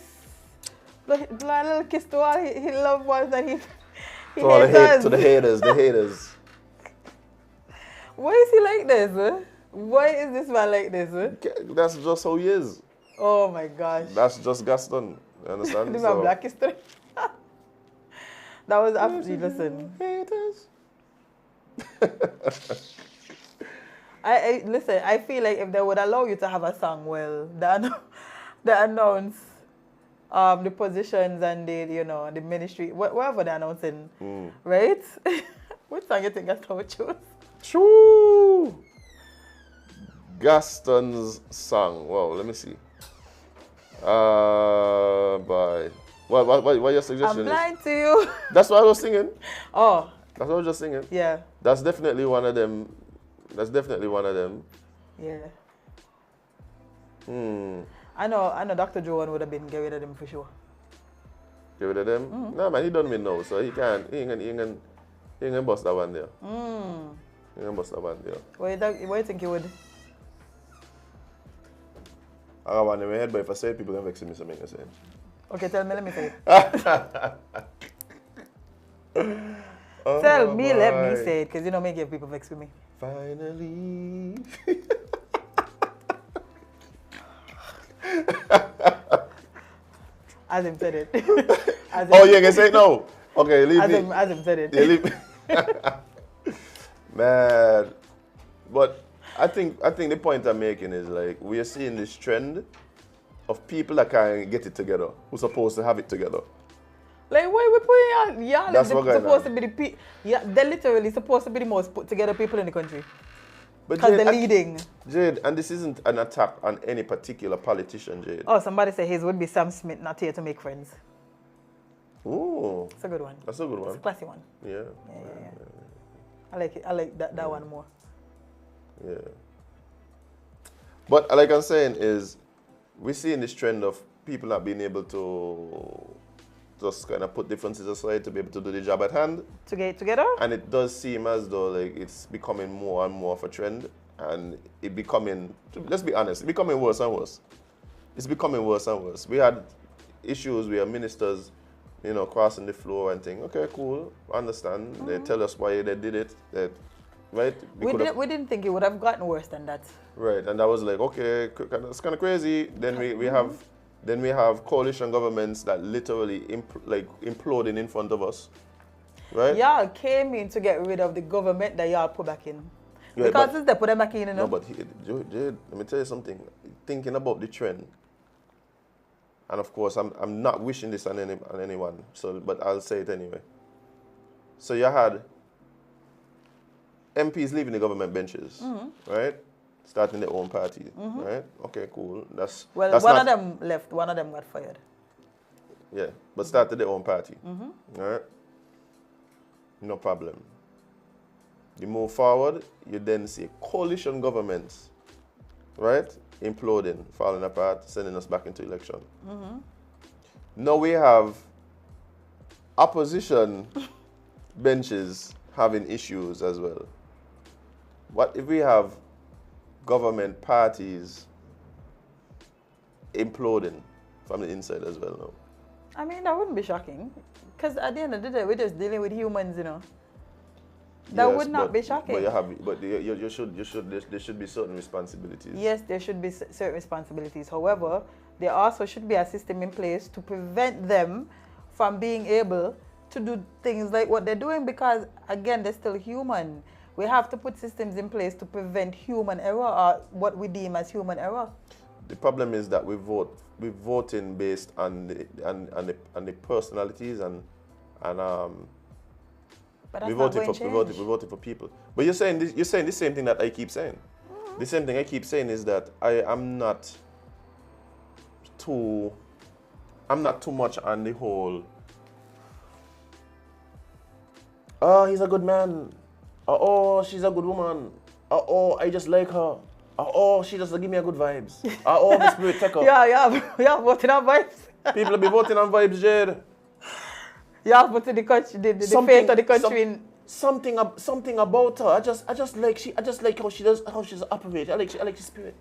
Blow a little kiss to all he loved ones that he to all the haters. Why is he like this? Why is this man like this? That's just how he is. Oh my gosh. That's just Gaston. You understand? This is my black history. That was absolutely, listen. Haters. Listen, I feel like if they would allow you to have a song, well, they announce the positions and the, you know, the ministry, wherever they're announcing, right? Which song you think Gaston would choose? True. Gaston's song. Wow, let me see. By what your suggestion I'm blind to you. That's what I was singing. Oh. That's what I was just singing. Yeah. That's definitely one of them That's definitely one of them. Yeah. Hmm. I know Dr. Joan would have been get rid of them for sure. Get rid of them? No, man, he done with now, so he ain't gonna bust that one there. He ain't gonna bust that one there. What you think he would? I got one in my head, but if I say it, people can vex me, so I'm gonna say it. Okay, tell me, let me say it. Oh, Tell me, let boy. me say it, because you know me give people vex with me. Finally. Azem said it. Azem, Oh, you're gonna say it now? Okay, leave me. Azem said it. Yeah, leave me. Man. But I think the point I'm making is like we are seeing this trend of people that can't get it together, who's supposed to have it together. Like, why we putting y'all? That's They're what going supposed on. to be the they're literally supposed to be the most put together people in the country. But Because Jade, they're leading. Jade, and this isn't an attack on any particular politician, Jade. Oh, somebody said his would be Sam Smith, not here to make friends. Ooh, It's a good one. that's a good It's a one. classy one. Yeah. Yeah. I like it. I like that one more. Yeah. But like I'm saying is, we're seeing this trend of people not being able to just kind of put differences aside to be able to do the job at hand. To get together? And it does seem as though like it's becoming more and more of a trend, and it becoming, let's be honest, it's becoming worse and worse. It's becoming worse and worse. We had issues where ministers, you know, crossing the floor and think, okay, cool, understand. They tell us why they did it. That, right? We didn't think it would have gotten worse than that. Right, and that was like, okay, it's kind of crazy. Then we have coalition governments that literally imploding in front of us, right? Y'all came in to get rid of the government that y'all put back in. Yeah, because but- since they put them back in, you know. No, but Jade, let me tell you something. Thinking about the trend, and of course, I'm not wishing this on anyone. So, but I'll say it anyway. So you had MPs leaving the government benches, right? Starting their own party, right? Okay, cool. That's Well, that's one not, of them left, one of them got fired. Yeah, but started their own party, right? No problem. You move forward, you then see coalition governments, right? Imploding, falling apart, sending us back into election. Now we have opposition benches having issues as well. What if we have government parties imploding from the inside as well now? I mean, that wouldn't be shocking. Because at the end of the day, we're just dealing with humans, you know. That Yes, would not be shocking. There should be certain responsibilities. Yes, there should be certain responsibilities. However, there also should be a system in place to prevent them from being able to do things like what they're doing because, again, they're still human. We have to put systems in place to prevent human error or what we deem as human error. The problem is that we're voting based on the personalities and But that's we not voted going for to we change. voted for people. But you're saying the same thing that I keep saying. The same thing I keep saying is that I'm not too much on the whole. Oh, he's a good man. Oh, she's a good woman. Oh, I just like her. Oh, she just give me a good vibes. Oh, the spirit take her. Yeah, voting on vibes. People be voting on vibes, Jade. Yeah, but the country, the fate of the country. Something about her. I just like how she's operate. I like the spirit.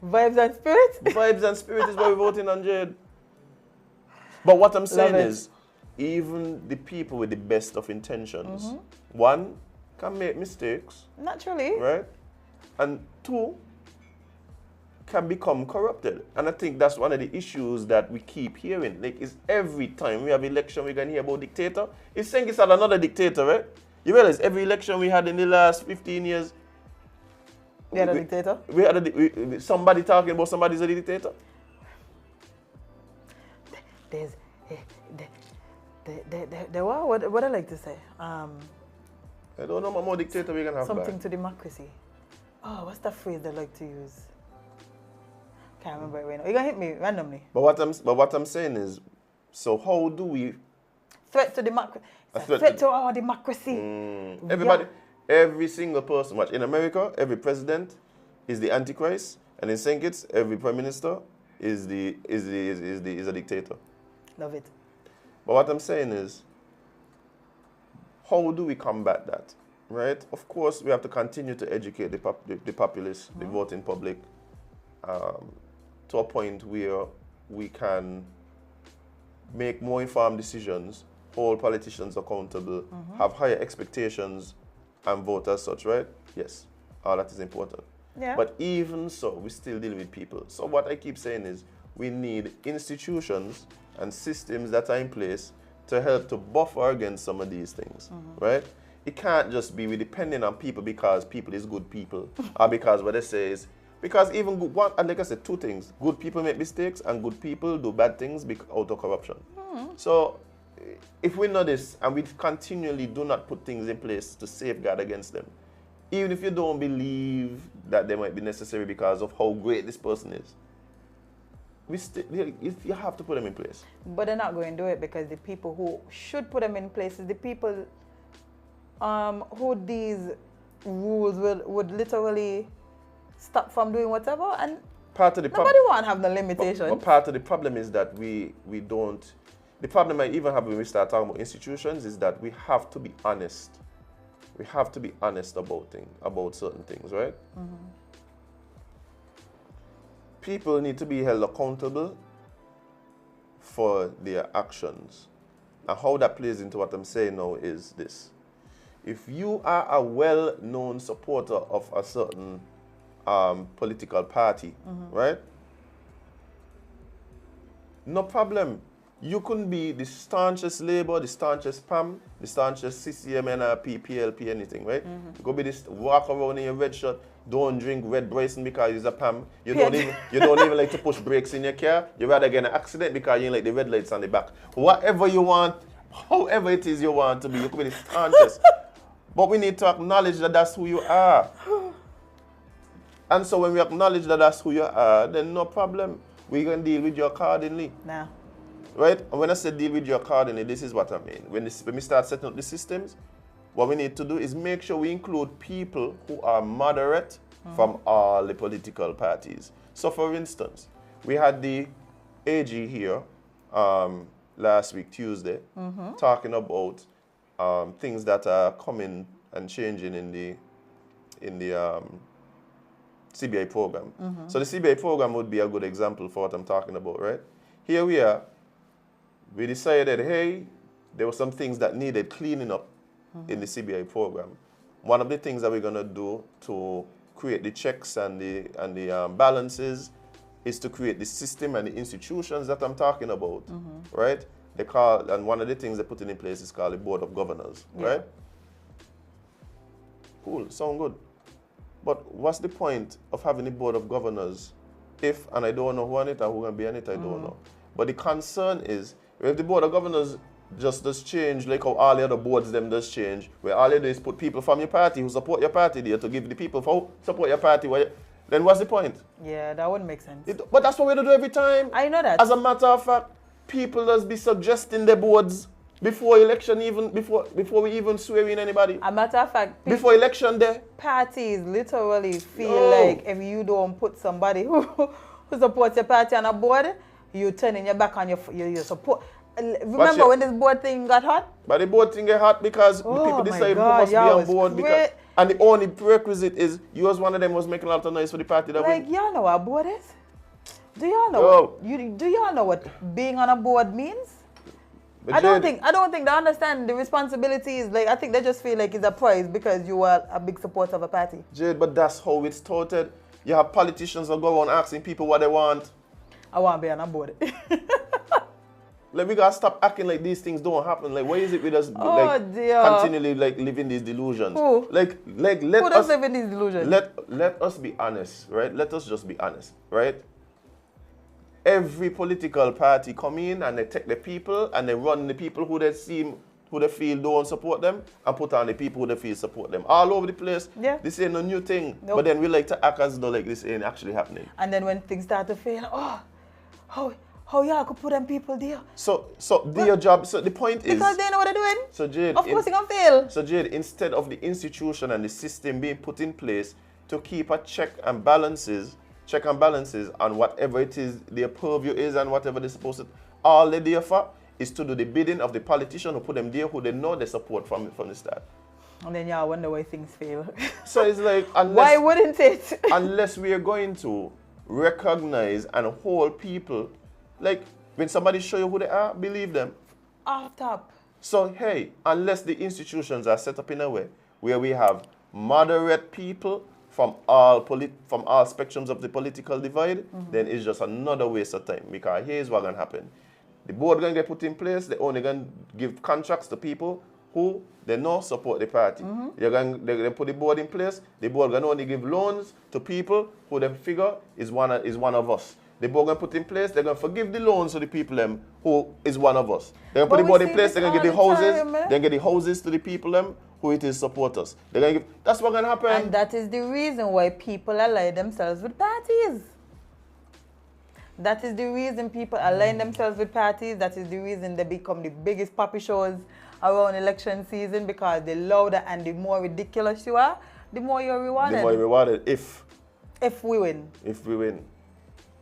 Vibes and spirit. Vibes and spirit is why we're voting on Jade. But what I'm saying Love it. is, even the people with the best of intentions, one, can make mistakes, Naturally. right? And two, can become corrupted. And I think that's one of the issues that we keep hearing. Like, is every time we have election, we're going to hear about dictator. It's saying it's another dictator, right? You realize every election we had in the last 15 years, We had a dictator. we had somebody talking about somebody's a dictator. There's, what I like to say. I don't know what more dictator we're going to have Something back. to democracy. Oh, what's that phrase they like to use? Can't remember it right now. You're gonna hit me randomly. But what I'm saying is, so how do we Threat to democracy. A Threat to our democracy. everybody Every single person, watch, in America, every president is the Antichrist, and in St. Kitts, every prime minister is a dictator. Love it. But what I'm saying is, how do we combat that, right? Of course, we have to continue to educate the populace, the voting public, to a point where we can make more informed decisions, hold politicians accountable, have higher expectations, and vote as such, right? Yes, all that is important. Yeah. But even so, we still deal with people. So what I keep saying is, we need institutions and systems that are in place to help to buffer against some of these things, right? It can't just be we depending on people because people is good people, or because what they say is, because even good, one, and like I said, two things: good people make mistakes, and good people do bad things out of corruption. So, if we know this and we continually do not put things in place to safeguard against them, even if you don't believe that they might be necessary because of how great this person is, you have to put them in place. But they're not going to do it because the people who should put them in place is the people who these rules would literally stop from doing whatever, and nobody want to have the limitation. But part of the problem is that we don't. The problem I even have when we start talking about institutions is that we have to be honest. We have to be honest about certain things, right? People need to be held accountable for their actions. And how that plays into what I'm saying now is this. If you are a well-known supporter of a certain political party, right? No problem. You couldn't be the staunchest Labour, the staunchest PAM, the staunchest CCM, NRP, PLP, anything, right? You could be this walk around in your red shirt, don't drink Red Bryson because it's a PAM. You don't even like to push brakes in your car. You rather get an accident because you ain't like the red lights on the back. Whatever you want, however it is you want to be, you could be the staunchest. But we need to acknowledge that that's who you are. And so when we acknowledge that that's who you are, then no problem. We can deal with you accordingly. Nah. Right? And when I say deal with you accordingly, this is what I mean. When we start setting up the systems, what we need to do is make sure we include people who are moderate from all the political parties. So for instance, we had the AG here last week, Tuesday, talking about things that are coming and changing in the CBI program. So the CBI program would be a good example for what I'm talking about, right? Here we are. We decided, hey, there were some things that needed cleaning up in the CBI program. One of the things that we're going to do to create the checks and the balances is to create the system and the institutions that I'm talking about, right? And one of the things they're putting in place is called the Board of Governors, right? Cool, sound good. But what's the point of having the Board of Governors if, and I don't know who on it or who can be on it, I don't know. But the concern is, if the Board of Governors just does change, like how all the other boards them does change, where all you do is put people from your party who support your party there to give the people who support your party, then what's the point? Yeah, that wouldn't make sense. But that's what we do every time. I know that. As a matter of fact, people just be suggesting the boards before election, even before we even swear in anybody. A matter of fact, before election day. Parties literally feel like if you don't put somebody who supports your party on a board, you turning your back on your support. Remember when this board thing got hot? But the board thing get hot because the people decide who must be on board. And the only prerequisite is you as one of them was making a lot of noise for the party that win. Like, y'all know what a board is? Do y'all know what being on a board means? I don't think they understand the responsibilities. Like, I think they just feel like it's a prize because you are a big supporter of a party. Jade, but that's how it's touted. You have politicians that go around asking people what they want. I want to be on a board. Like, we gotta stop acting like these things don't happen. Like, why is it with us continually living these delusions? Who? Who does live in these delusions? Let us be honest, right? Let us just be honest, right? Every political party come in and they take the people and they run the people who they feel don't support them and put on the people who they feel support them. All over the place. Yeah. This ain't no new thing. Nope. But then we like to act as though like this ain't actually happening. And then when things start to fail, how y'all could put them people there? So do your job. So the point is, Because they know what they're doing. so Jade, Of course, they're going to fail. So Jade, instead of the institution and the system being put in place to keep a check and balances on whatever it is their purview is and whatever they're supposed to, all they're there for is to do the bidding of the politician who put them there, who they know they support from the start. And then y'all wonder why things fail. So it's like, Why wouldn't it? unless we are going to recognize and hold people, like when somebody show you who they are, believe them. Off top. So hey, unless the institutions are set up in a way where we have moderate people from all spectrums of the political divide, then it's just another waste of time. Because here's what's gonna happen: the board gonna get put in place. They're only gonna give contracts to people who they know support the party. They're gonna put the board in place. The board gonna only give loans to people who they figure is one of us. The board gonna put in place. They're gonna forgive the loans to the people who is one of us. They're gonna put the board in place. They're gonna give the houses. They get the houses to the people who it is support us. They're gonna give. That's what's gonna happen. And that is the reason why people align themselves with parties. That is the reason people align themselves with parties. That is the reason they become the biggest puppy shows around election season, because the louder and the more ridiculous you are, the more you're rewarded. The more you're rewarded if we win. If we win.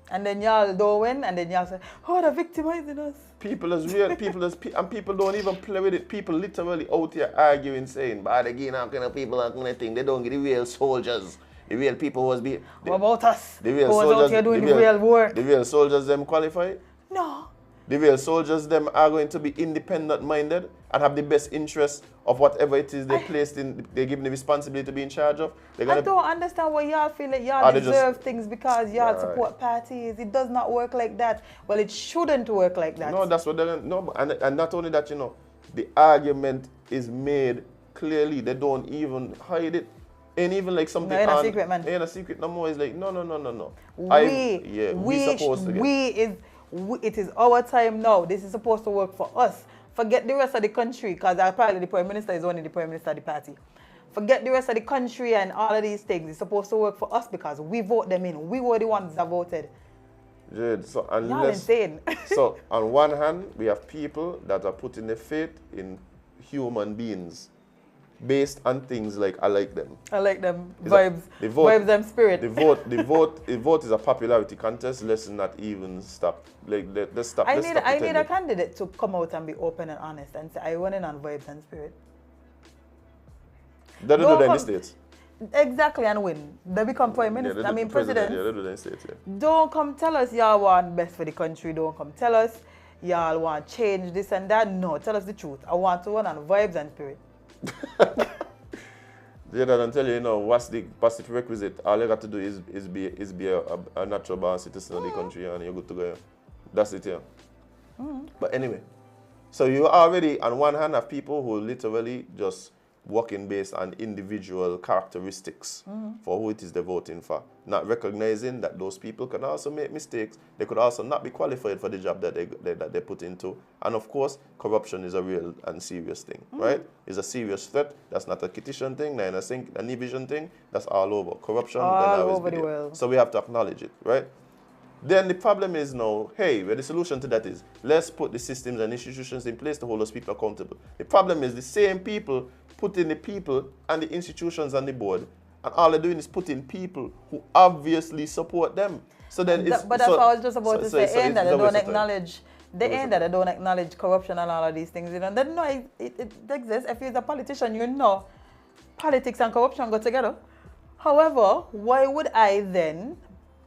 And then y'all don't win, and then y'all say, oh, they're victimizing us. People and people don't even play with it. People literally out here arguing, saying, but again, how kind of people are going to think they don't get the real soldiers. The real people was be. What about us? The real who was soldiers out here doing the real work? The real soldiers them qualify? No. The real soldiers them are going to be independent minded and have the best interests of whatever it is they're placed in, they're given the responsibility to be in charge of. I don't understand why y'all feel like y'all deserve things because y'all support parties. It does not work like that. Well, it shouldn't work like that. No, that's what they're no, and not only that, you know, the argument is made clearly. They don't even hide it. Ain't even like something. No, ain't a secret, man. Ain't a secret no more. It's like no. It is our time now. This is supposed to work for us. Forget the rest of the country, because apparently the Prime Minister is only the Prime Minister of the party. Forget the rest of the country and all of these things. It's supposed to work for us because we vote them in. We were the ones that voted. Jade, so y'all insane. So on one hand, we have people that are putting their faith in human beings based on things like I like them. I like them. Vibes. Vibes and spirit. The vote is a popularity contest. Let's not even stop. Like let's stop. I need a candidate to come out and be open and honest and say I went in on vibes and spirit. They don't do that in the States. Exactly, and win. They become prime minister. Yeah, president. Yeah, they do that in the States. Yeah. Don't come tell us y'all want best for the country. Don't come tell us y'all want change this and that. No, tell us the truth. I want to run on vibes and spirit. They don't tell you, what's the prerequisite. All you got to do is be a natural born citizen of the country, and you're good to go. That's it, yeah. But anyway, so you already on one hand have people who literally just working based on individual characteristics for who it is they're voting for, not recognizing that those people can also make mistakes. They could also not be qualified for the job that they put into. And of course, corruption is a real and serious thing, right? It's a serious threat. That's not a Kittian thing, not a Nevision thing. That's all over. Corruption all over the world. So we have to acknowledge it, right? Then the problem is now, hey, where the solution to that is, let's put the systems and institutions in place to hold those people accountable. The problem is the same people putting the people and the institutions on the board, and all they're doing is putting people who obviously support them. So then it's... But that's what I was just about to say, that they don't acknowledge... that they don't acknowledge corruption and all of these things. They know it exists. If you're a politician, you know politics and corruption go together. However, why would I then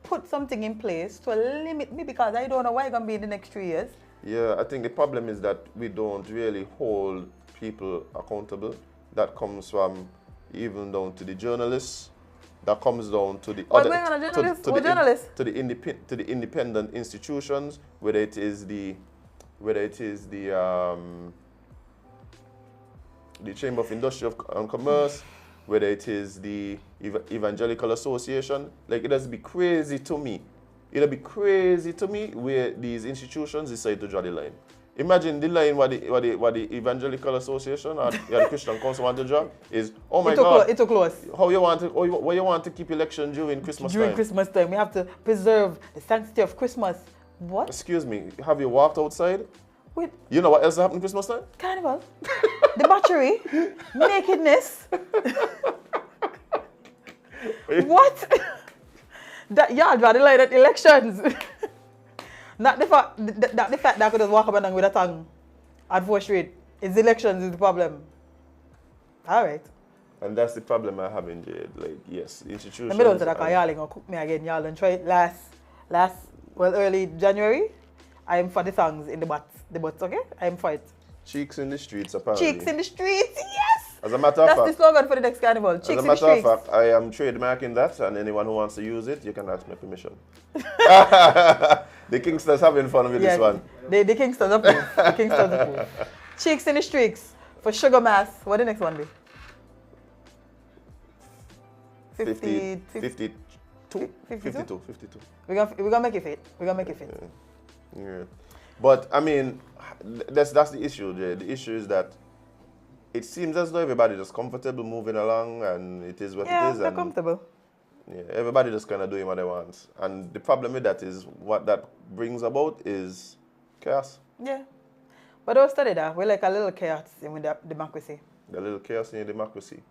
put something in place to limit me, because I don't know why it's going to be in the next 3 years? Yeah, I think the problem is that we don't really hold people accountable. That comes from even down to the journalists. That comes down to the to the independent institutions, whether it is the Chamber of Industry and Commerce, whether it is the Evangelical Association. Like, it'll be crazy to me. It'll be crazy to me where these institutions decide to draw the line. Imagine the line what the Evangelical Association or the Christian Council want to draw is, oh my God, it's too close. How you want to keep election during Christmas time? During Christmas time, we have to preserve the sanctity of Christmas. What? Excuse me, have you walked outside? Wait, You know what else happened Christmas time? carnival? The battery? Nakedness? What? That yard rather like that elections. Not the fact that I could just walk up and down with a tongue at 4th Street. It's elections is the problem. Alright. And that's the problem I have in Jade. Like, yes, institutions. Let me don't say that because y'all ain't gonna cook me again. Y'all done try it early January. I am for the songs in the butts, okay? I am for it. Cheeks in the streets, apparently. Cheeks in the streets, yes! As a matter of That's fact, the slogan for the next carnival. Cheeks as a in the matter of streets. fact, I am trademarking that, and anyone who wants to use it, you can ask me permission. The Kingsters having fun with Yeah, this one. The Kingstons approve. The Kingstons approve. Cheeks in the streets for Sugar Mass. What the next one be? 52. 52? 52. We're gonna make it fit. We're gonna make it fit. Yeah. But I mean, that's the issue, Jay. The issue is that it seems as though everybody just comfortable moving along, and it is what Yeah, it is. they're And comfortable. yeah, everybody just kind of doing what they want. And the problem with that is what that brings about is chaos. Yeah. But don't study that. We're like a little chaos in with the democracy. The little chaos in democracy.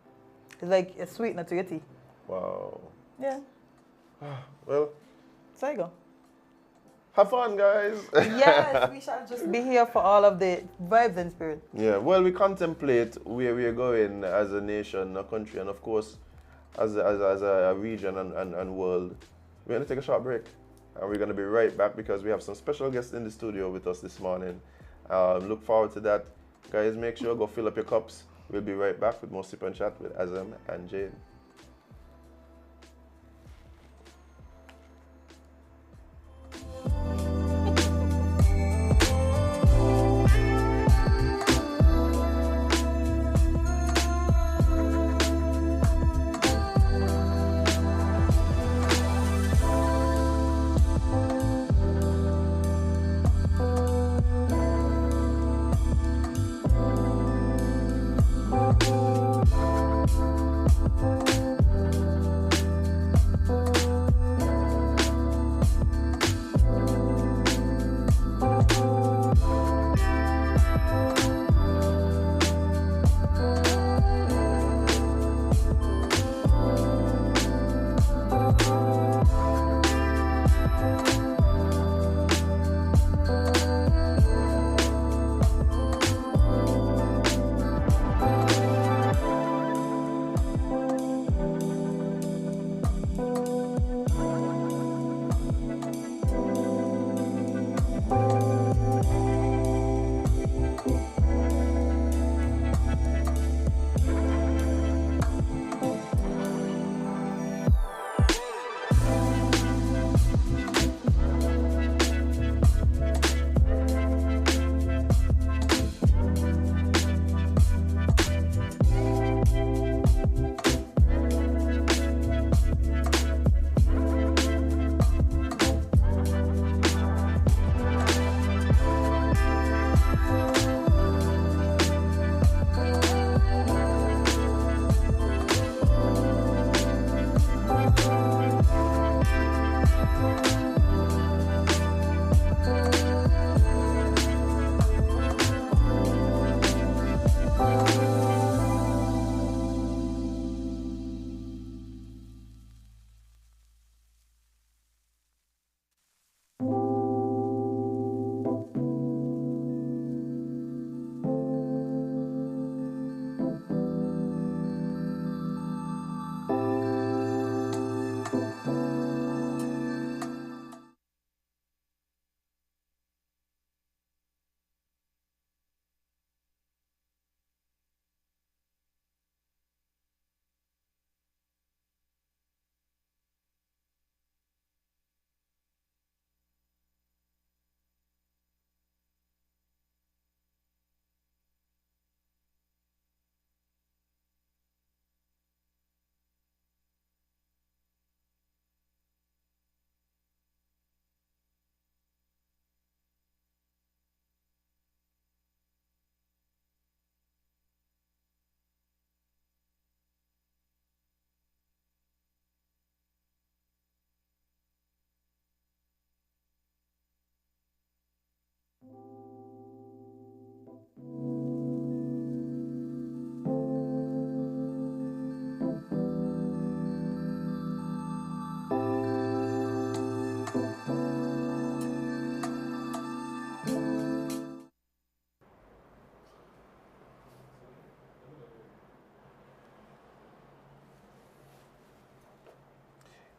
It's like a sweetener to your tea. Wow. Yeah. Well, So you go. have fun, guys. Yes, we shall just be here for all of the vibes and spirit. Yeah, well, we contemplate where we're going as a nation, a country, and of course, as a region and world. We're going to take a short break, and we're going to be right back because we have some special guests in the studio with us this morning. Look forward to that. Guys, make sure go fill up your cups. We'll be right back with more Sip and Chat with Azem and Jade.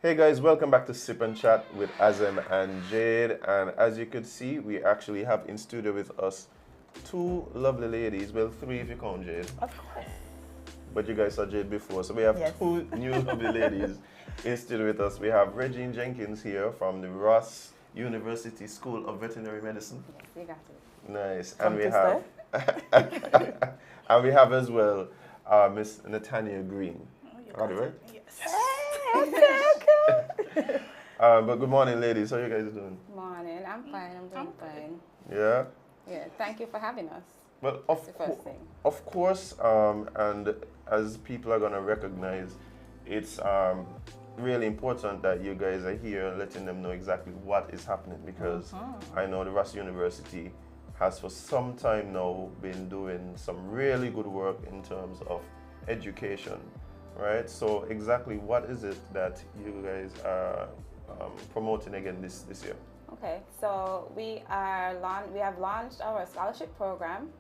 Hey guys, welcome back to Sip and Chat with Azem and Jade. And as you could see, we actually have in studio with us two lovely ladies. Well, three if you count Jade. Of course. But you guys saw Jade before. So we have Yes. two new lovely ladies in studio with us. We have Regine Jenkins here from the Ross University School of Veterinary Medicine. Yes, you got it. Nice. Come And we to have and we have as well Miss Nathaniel Green. Got it right? Yes. Okay. But good morning, ladies. How you guys doing? Morning. I'm fine. I'm doing fine. Yeah. Yeah. Thank you for having us. Well, That's the first thing. of course, and as people are going to recognize, it's really important that you guys are here letting them know exactly what is happening, because I know the Ross University has for some time now been doing some really good work in terms of education, right? So exactly what is it that you guys are promoting again this year? Okay. So we have launched our scholarship program.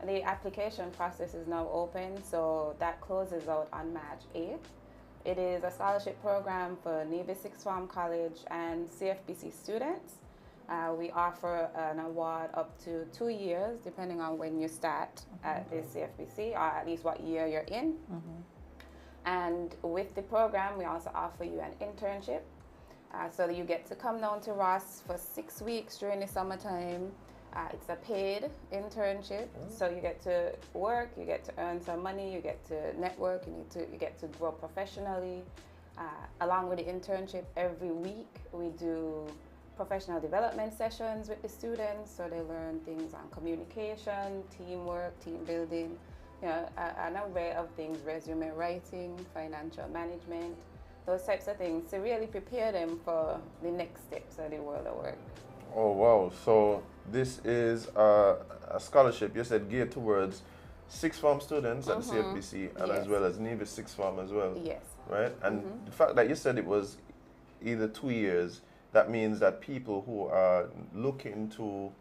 The application process is now open, so that closes out on March 8th. It is a scholarship program for Nevis Sixth Form College and CFBC students. We offer an award up to 2 years, depending on when you start at the CFBC, or at least what year you're in. And with the program, we also offer you an internship, so that you get to come down to Ross for 6 weeks during the summertime. It's a paid internship, so you get to work, you get to earn some money, you get to network, you get to grow professionally. Along with the internship, every week we do professional development sessions with the students, so they learn things on communication, teamwork, team building, an array of things, resume writing, financial management, those types of things, to really prepare them for the next steps of the world of work. Oh wow! So this is a scholarship, you said, geared towards sixth form students at the CFBC, and as Yes. well as Nevis sixth form as well. Yes. Right? And the fact that you said it was either 2 years, that means that people who are looking to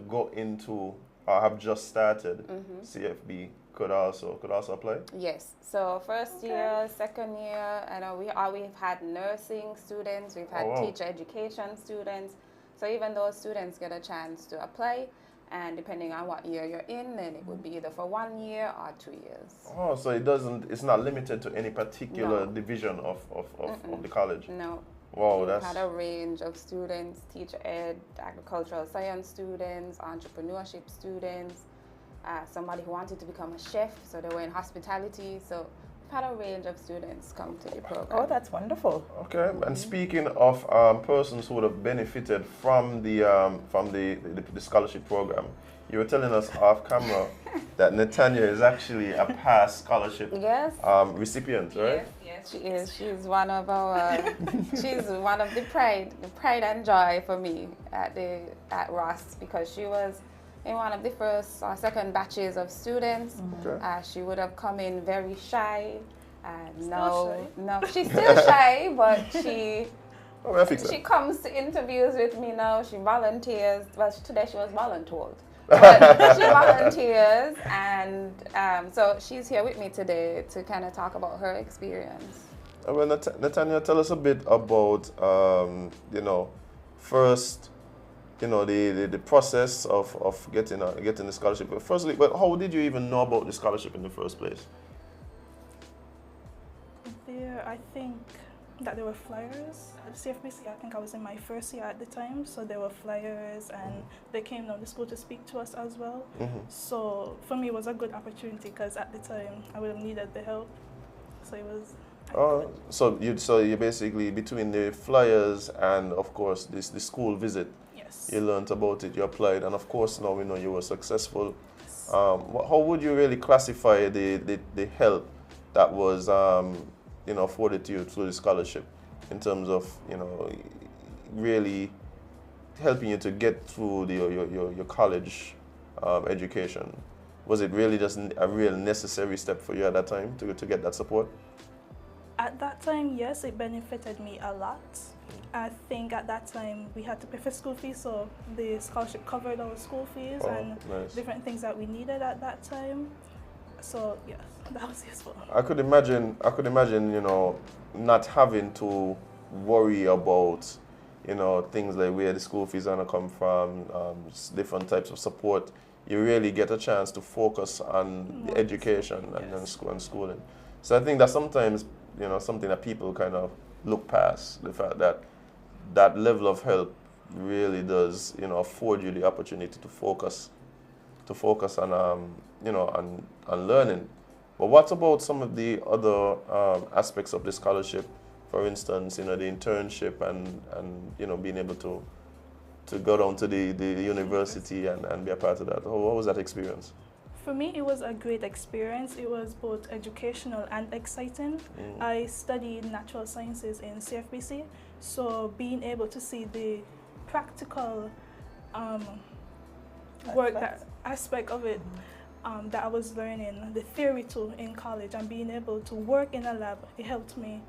go into or have just started CFB could also apply. Yes. So first year, second year, we've had nursing students, we've had wow. teacher education students. So even those students get a chance to apply, and depending on what year you're in, then it would be either for 1 year or 2 years. Oh, so it's not limited to any particular No. division of the college. No. Wow, We've that's had a range of students, teacher ed, agricultural science students, entrepreneurship students, somebody who wanted to become a chef, so they were in hospitality. So we've had a range of students come to the program. Oh, that's wonderful. okay. And speaking of persons who would have benefited from the scholarship program, you were telling us off camera that Nathania is actually a past scholarship Yes. recipient, right? Yes, she is. She's one of our. She's one of the pride and joy for me at Ross, because she was in one of the first or second batches of students. Okay. She would have come in very shy. Still No, she's still shy, but she Oh, we'll fix it. comes to interviews with me now. She volunteers. Well, today she was voluntold. But she volunteers, and so she's here with me today to kind of talk about her experience. Well, Nathania, tell us a bit about first, the process of getting the scholarship. But firstly, how did you even know about the scholarship in the first place? I think that there were flyers at the CFBC. I think I was in my first year at the time, so there were flyers, and they came down to school to speak to us as well. So for me, it was a good opportunity, because at the time I would have needed the help. So it was. Oh, so you basically, between the flyers and of course the school visit, Yes. you learned about it, you applied, and of course now we know you were successful. How would you really classify the help that was afforded to you through the scholarship, in terms of really helping you to get through your college education? Was it really just a real necessary step for you at that time to get that support? At that time, yes, it benefited me a lot. I think at that time we had to pay for school fees, so the scholarship covered our school fees and nice. different things that we needed at that time. So yes, that was useful. I could imagine, you know, not having to worry about, you know, things like where the school fees are gonna come from, different types of support. You really get a chance to focus on the education and then school and schooling. So I think that sometimes, you know, something that people kind of look past, the fact that that level of help really does, you know, afford you the opportunity to focus on, you know, on learning. But what about some of the other aspects of the scholarship? For instance, you know, the internship and you know, being able to go down to the university and be a part of that. What was that experience? For me, it was a great experience. It was both educational and exciting. I studied natural sciences in CFBC, so being able to see the practical aspect of it that I was learning, the theory too in college, and being able to work in a lab, it helped me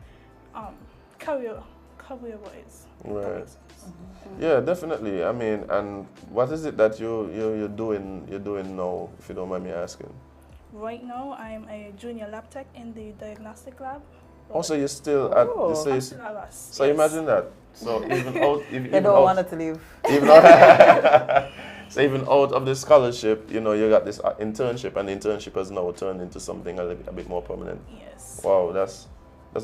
career-wise. Right. Yeah, definitely. I mean, and what is it that you're doing now, if you don't mind me asking? Right now, I'm a junior lab tech in the diagnostic lab. Also, you're still at the I'm still at us. So Yes. imagine that. So even out, They don't want to leave. even out, so even out of the scholarship, you know, you got this internship, and the internship has now turned into something a bit more permanent. Yes. Wow, that's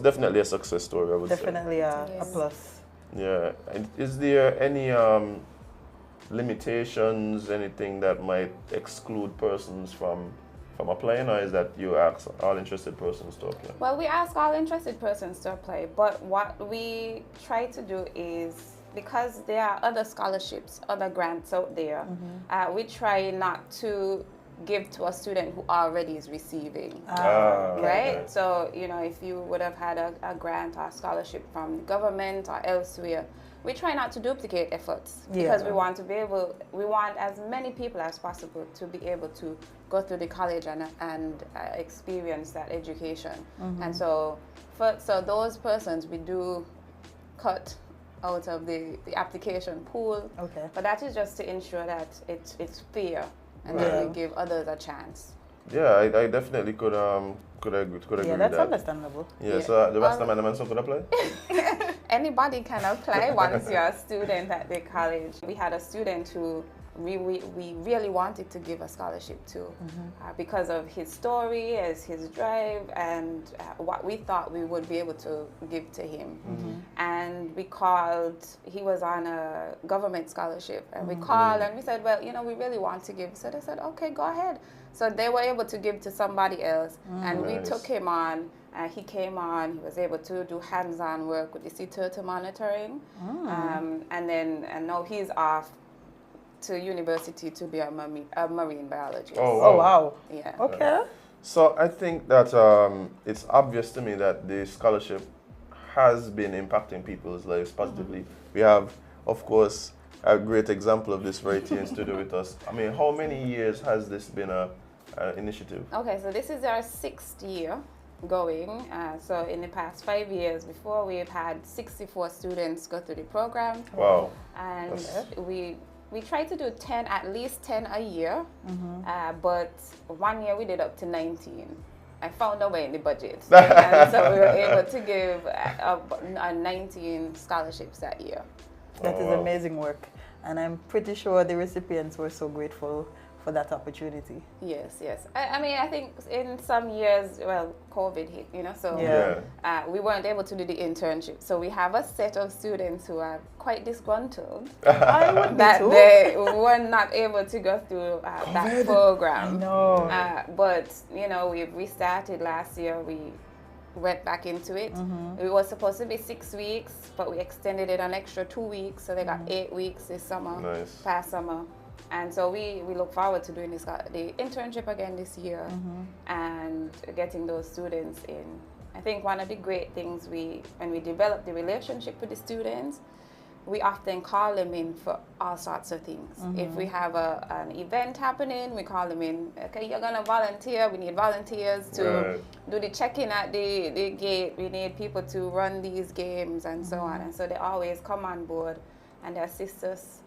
definitely a success story, I would say. Definitely a plus. Yeah. And is there any limitations, anything that might exclude persons from applying, or is that you ask all interested persons to apply? Well, we ask all interested persons to apply, but what we try to do is, because there are other scholarships, other grants out there, we try not to give to a student who already is receiving. Right? Okay. So, you know, if you would have had a grant or scholarship from the government or elsewhere, we try not to duplicate efforts, because we want as many people as possible to be able to go through the college and experience that education. And so those persons, we do cut out of the application pool. Okay. But that is just to ensure that it's fair, and that we give others a chance. Yeah, I definitely could agree Yeah, with that's that. understandable. Yeah, so the rest of my man could apply? Anybody can apply once you're a student at the college. We had a student who we really wanted to give a scholarship to because of his story, his drive, and what we thought we would be able to give to him. And we called, he was on a government scholarship, and we called and we said, well, you know, we really want to give. So they said, okay, go ahead. So they were able to give to somebody else, and we took him on. He came on, he was able to do hands-on work with the sea turtle monitoring, and now he's off to university to be a marine biologist. Oh, wow. Yeah. Okay. So I think that it's obvious to me that the scholarship has been impacting people's lives positively. We have, of course, a great example of this right here in studio with us. I mean, how many years has this been an initiative? Okay, so this is our 6th year going. So in the past 5 years before, we've had 64 students go through the program. Wow. And we try to do at least 10 a year, but one year we did up to 19. I found a way in the budget. And so we were able to give 19 scholarships that year. That is amazing work. And I'm pretty sure the recipients were so grateful for that opportunity. Yes, yes. I mean, I think in some years, well, COVID hit, you know, so we weren't able to do the internship. So we have a set of students who are quite disgruntled that they were not able to go through that program. No. But, you know, we restarted last year. We went back into it. It was supposed to be 6 weeks, but we extended it an extra 2 weeks. So they got 8 weeks this summer, past summer. And so we look forward to doing the internship again this year and getting those students in. I think one of the great things when we develop the relationship with the students, we often call them in for all sorts of things. If we have an event happening, we call them in. Okay, you're gonna volunteer. We need volunteers to do the check-in at the gate. We need people to run these games and so on. And so they always come on board and they assist us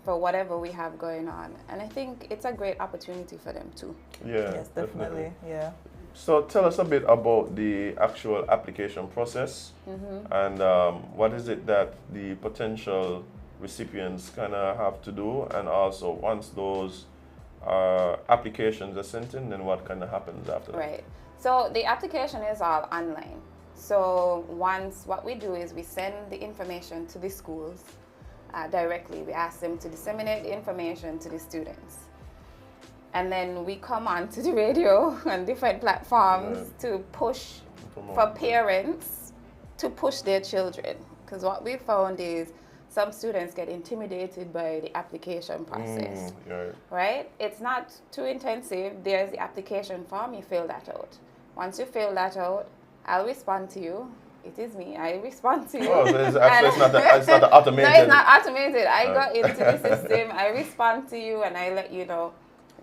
for whatever we have going on. And I think it's a great opportunity for them too. Yeah, Yes, definitely. Yeah. So tell us a bit about the actual application process and what is it that the potential recipients kind of have to do, and also once those applications are sent in, then what kind of happens after that? Right. So the application is all online. So once what we do is we send the information to the schools directly. We ask them to disseminate the information to the students. And then we come on to the radio and different platforms to push for parents to push their children. Because what we found is some students get intimidated by the application process, right? It's not too intensive. There's the application form, you fill that out. Once you fill that out, I'll respond to you. It is me, I respond to you. Oh, so it's not automated. No, it's not automated. I go into the system, I respond to you, and I let you know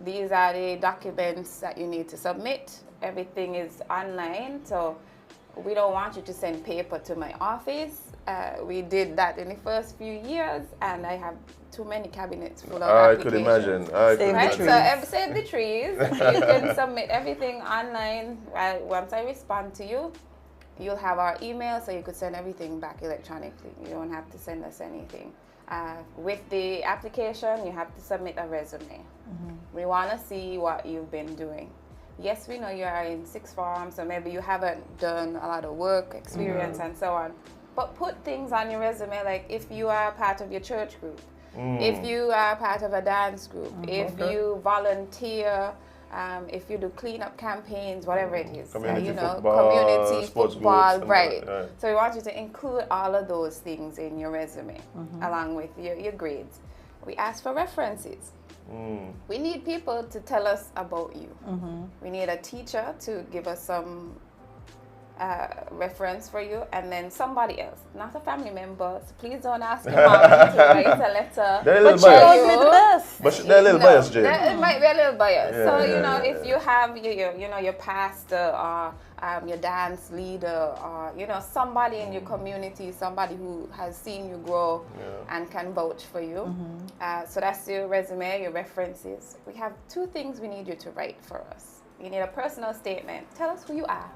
these are the documents that you need to submit. Everything is online, so we don't want you to send paper to my office. We did that in the first few years, and I have too many cabinets full of applications. I could imagine. Save the trees. You can submit everything online. Once I respond to you, you'll have our email, so you could send everything back electronically. You don't have to send us anything. With the application, you have to submit a resume. We want to see what you've been doing. Yes, we know you are in sixth form, so maybe you haven't done a lot of work experience and so on. But put things on your resume, like if you are part of your church group, if you are part of a dance group, if you volunteer, if you do cleanup campaigns, whatever it is, community football, groups, right. So we want you to include all of those things in your resume, along with your grades. We ask for references. We need people to tell us about you. We need a teacher to give us some reference for you, and then somebody else, not a family member. So please don't ask your mom to write a letter. They're a little biased. But they're a little biased, Jade. It might be a little biased. If you have your pastor or your dance leader, or somebody in your community, somebody who has seen you grow and can vouch for you. So that's your resume, your references. We have two things we need you to write for us. You need a personal statement. Tell us who you are.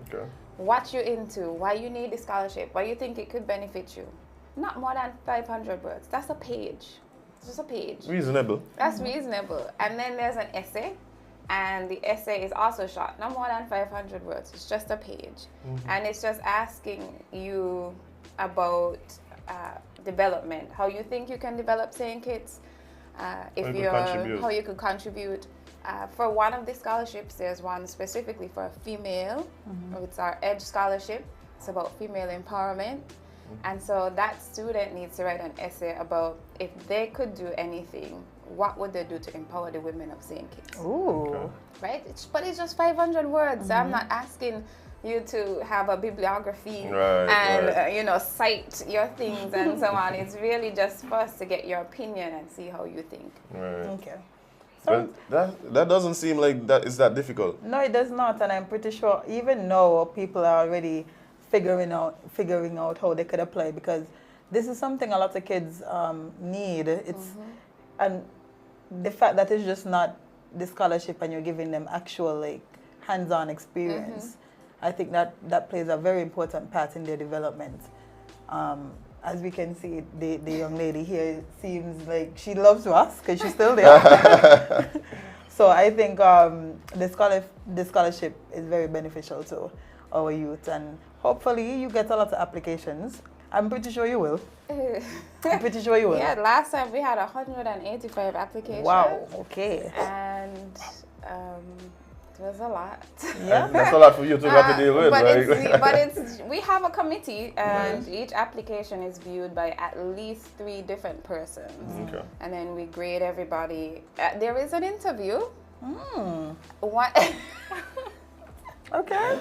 Okay. What you're into, why you need the scholarship, why you think it could benefit you. Not more than 500 words. That's a page. It's just a page. Reasonable. That's reasonable. And then there's an essay, and the essay is also short. Not more than 500 words. It's just a page. And it's just asking you about development, how you think you can develop saying kids, how you could contribute. For one of the scholarships, there's one specifically for a female. It's our EDGE scholarship. It's about female empowerment. And so that student needs to write an essay about if they could do anything, what would they do to empower the women of St. Kitts? Ooh. Right? But it's just 500 words. I'm not asking you to have a bibliography and cite your things and so on. It's really just for us to get your opinion and see how you think. Right. Okay. Well, that doesn't seem like that is that difficult. No, it does not, and I'm pretty sure even now people are already figuring out how they could apply, because this is something a lot of kids need. It's and the fact that it's just not the scholarship and you're giving them actual hands-on experience. I think that plays a very important part in their development. As we can see, the young lady here seems like she loves to ask because she's still there. So I think the scholarship is very beneficial to our youth, and hopefully you get a lot of applications. I'm pretty sure you will. I'm pretty sure you will. Yeah, last time we had 185 applications. Wow, okay. And it was a lot. Yeah. That's a lot for you to have to deal with. But we have a committee, and each application is viewed by at least 3 different persons. Okay. And then we grade everybody. There is an interview. What? Okay.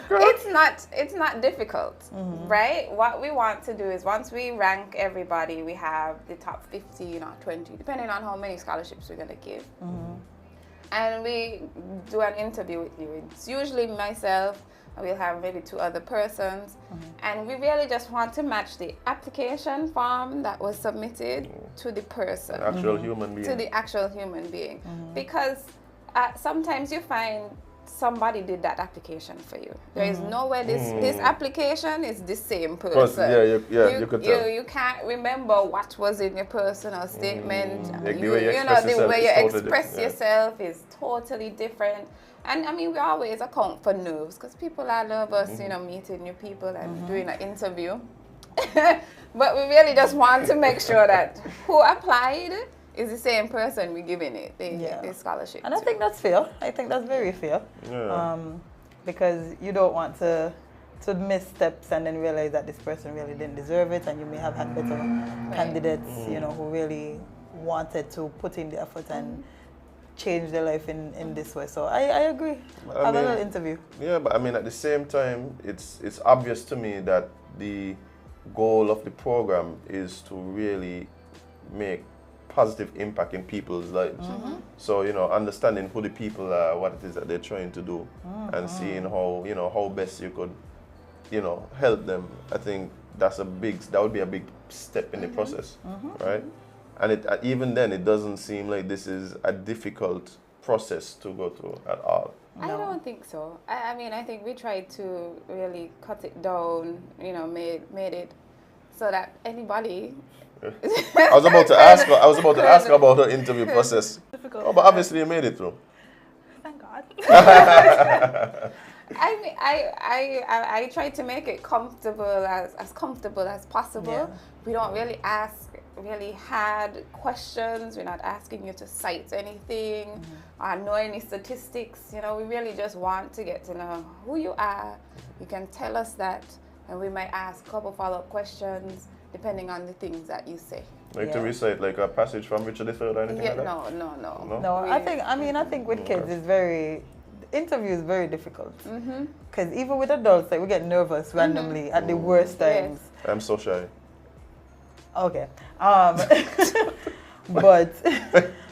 It's not difficult, right? What we want to do is once we rank everybody, we have the top 15 or 20, depending on how many scholarships we're going to give. and we do an interview with you. It's usually myself, and we'll have maybe 2 other persons, and we really just want to match the application form that was submitted to the person, An actual human being. to the actual human being, because sometimes you find somebody did that application for you. There is no way this application is the same person. You could tell. You can't remember what was in your personal statement. Like the You, way you you know, express the yourself way you is totally express different, yeah. yourself is totally different. And I mean, we always account for nerves because people are nervous, you know, meeting new people and doing an interview. But we really just want to make sure that who applied is the same person we're giving it the scholarship. And I think that's fair. I think that's very fair. Yeah. Because you don't want to miss steps and then realize that this person really didn't deserve it, and you may have had better candidates, you know, who really wanted to put in the effort and change their life in this way. So I agree. Have a little interview. Yeah, but I mean, at the same time, it's obvious to me that the goal of the program is to really make positive impact in people's lives. So, you know, understanding who the people are, what it is that they're trying to do, and seeing how, you know, how best you could, you know, help them. I think that would be a big step in the process, right? And even then, it doesn't seem like this is a difficult process to go through at all. I don't think so. I mean, I think we tried to really cut it down, you know, made it so that anybody. I was about to ask her about her interview process. Difficult. Oh, but obviously you made it through. Thank God. I mean, I try to make it comfortable as comfortable as possible. Yeah. We don't really ask really hard questions. We're not asking you to cite anything or know any statistics. You know, we really just want to get to know who you are. You can tell us that, and we might ask a couple follow-up questions depending on the things that you say. Like to recite like a passage from Richard III or anything like that? No. No, I think with kids interview is very difficult. Because even with adults, like we get nervous randomly at the worst times. I'm so shy. Okay. But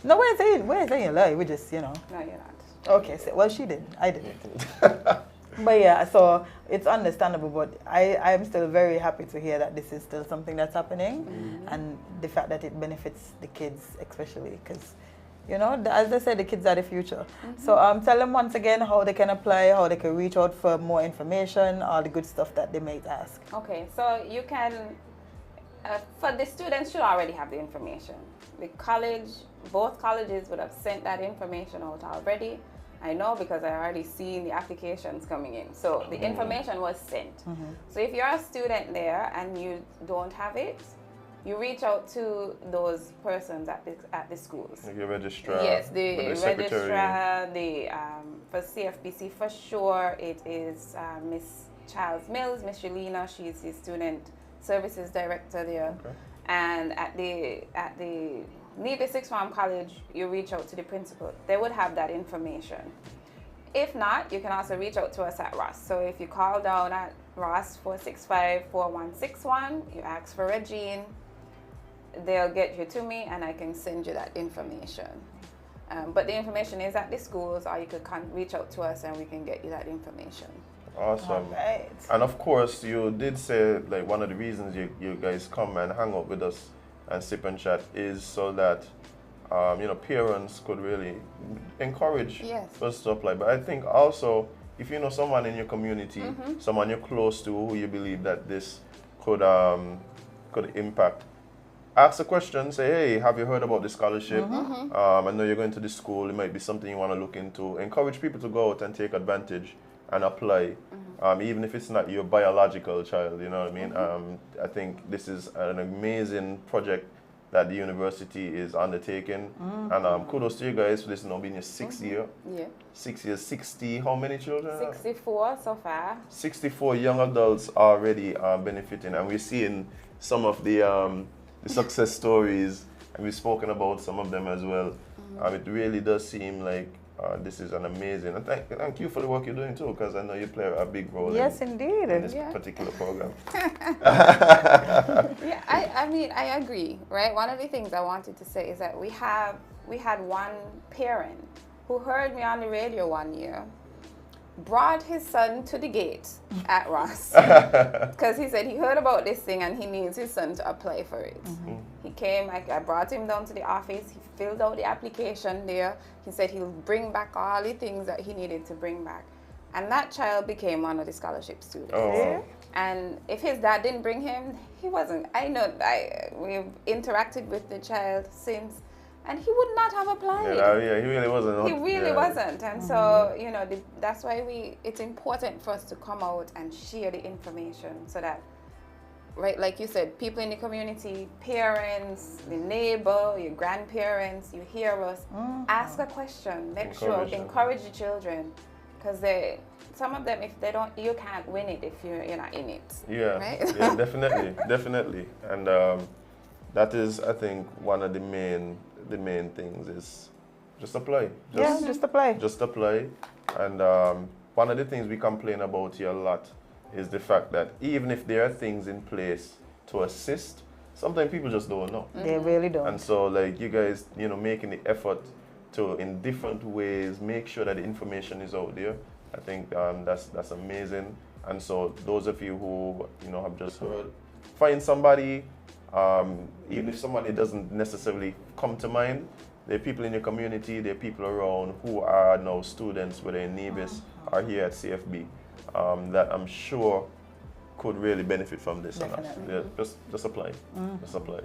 no, we're saying you lie. We just, you know. No, you're not. Okay, so, well, she did. I didn't. But yeah, so it's understandable, but I'm still very happy to hear that this is still something that's happening, and the fact that it benefits the kids especially, because, you know, as they say, the kids are the future. So tell them once again how they can apply, how they can reach out for more information, all the good stuff that they might ask. Okay, so you can, for the students should already have the information. The college, both colleges would have sent that information out already. I know because I already seen the applications coming in. So the information was sent. So if you're a student there and you don't have it, you reach out to those persons at the schools. Like your registrar. Yes, the secretary. registrar, for CFBC for sure, it is Miss Charles Mills, Miss Shalina, she's the student services director there. Okay. And at the Nevis Sixth Form College, you reach out to the principal. They would have that information. If not, you can also reach out to us at Ross. So if you call down at Ross 465-4161, you ask for Regine, they'll get you to me and I can send you that information. But the information is at the schools, or you could reach out to us and we can get you that information. Awesome. Right. And of course, you did say like one of the reasons you guys come and hang out with us and sip and chat is so that you know, parents could really encourage for stuff like that. But I think also if you know someone in your community, someone you're close to who you believe that this could impact, ask a question, say, hey, have you heard about this scholarship? I know you're going to this school, it might be something you want to look into. Encourage people to go out and take advantage and apply, even if it's not your biological child, you know what I mean? I think this is an amazing project that the university is undertaking, and kudos to you guys for this now being your 6th year. Yeah. 6 years, 60, how many children? 64 so far. 64 young adults already benefiting, and we're seeing some of the success stories, and we've spoken about some of them as well. It really does seem like this is an amazing, and thank you for the work you're doing too, because I know you play a big role in this particular program. Yeah, I mean, I agree, right? One of the things I wanted to say is that we had one parent who heard me on the radio one year, brought his son to the gate at Ross because he said he heard about this thing and he needs his son to apply for it. He came, I brought him down to the office, he filled out the application there. He said he'll bring back all the things that he needed to bring back. And that child became one of the scholarship students. Oh, wow. And if his dad didn't bring him, he wasn't. We've interacted with the child since, and he would not have applied. Yeah, he really wasn't. He really wasn't. And so, you know, that's why it's important for us to come out and share the information so that, right, like you said, people in the community, parents, the neighbor, your grandparents, you hear us, ask a question, encourage the children. Because some of them, if they don't, you can't win it if you're not in it. Yeah, right? Yeah, definitely. And that is, I think, one of the main things is just apply. Just apply. Just apply. And one of the things we complain about here a lot is the fact that even if there are things in place to assist, sometimes people just don't know. They really don't. And so, like, you guys, you know, making the effort to, in different ways, make sure that the information is out there. I think that's amazing. And so, those of you who, you know, have just heard, find somebody, even if somebody doesn't necessarily come to mind, there are people in your community, there are people around who are now students, whether in Nevis or here at CFB, that I'm sure could really benefit from this. Yeah, just apply. Just apply.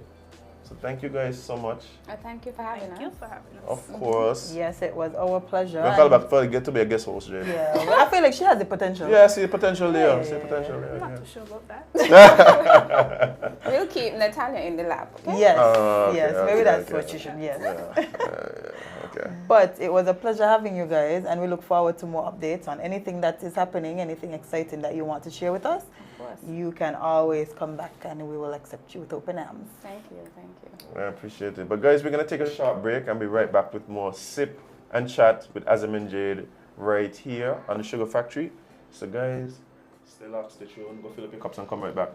So thank you guys so much. Thank you for having us. Thank you for having us. Of course. Yes, it was our pleasure. I felt back for get to be a guest host, Jade. Yeah, well, I feel like she has the potential. Yeah, I see the potential there. Yeah. See the potential there. I'm not Yeah. too sure about that. We'll keep Natalia in the lab, okay? Yes, Okay, yes, okay, maybe that's okay. what you should, yes. Okay. But it was a pleasure having you guys, and we look forward to more updates on anything that is happening, anything exciting that you want to share with us. Of course. You can always come back and we will accept you with open arms. Thank you. I appreciate it. But guys, we're going to take a short break and be right back with more Sip and Chat with Azem and Jade right here on the Sugar Factory. So guys, stay locked, stay tuned, go fill up your cups and come right back.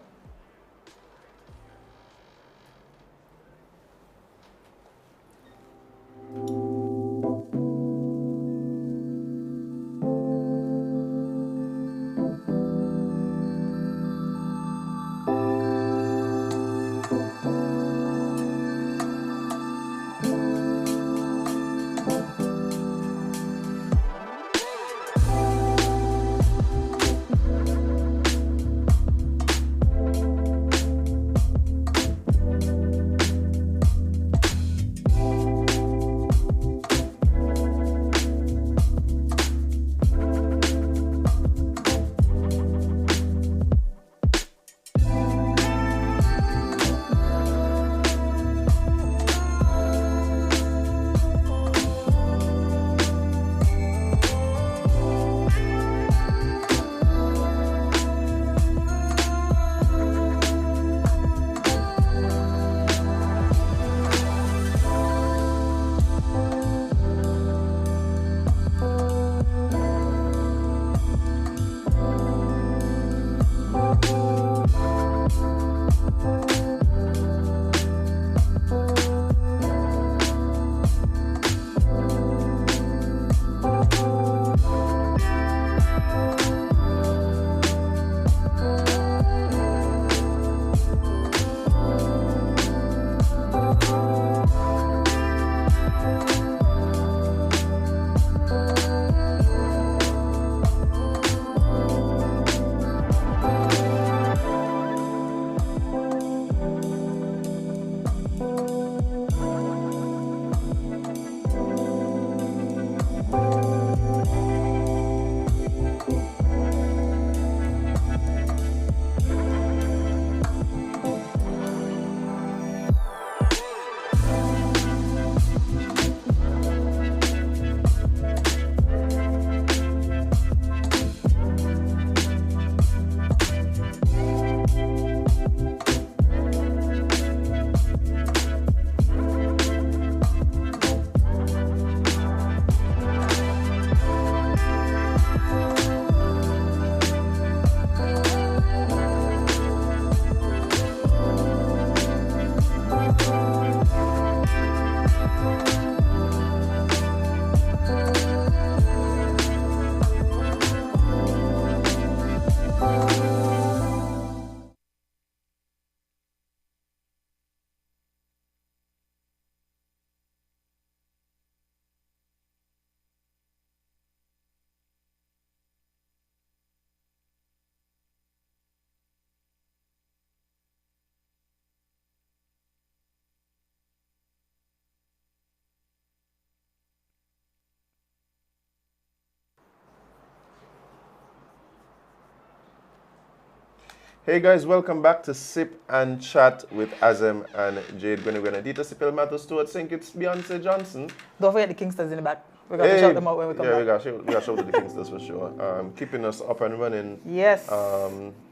Hey guys, welcome back to Sip and Chat with Azem and Jade. Grenadita Sipil Matters to think it's Beyonce Johnson. Don't forget the Kingstons in the back. We got to shout them out when we come back. We got to shout to the Kingstons for sure. Keeping us up and running. Yes.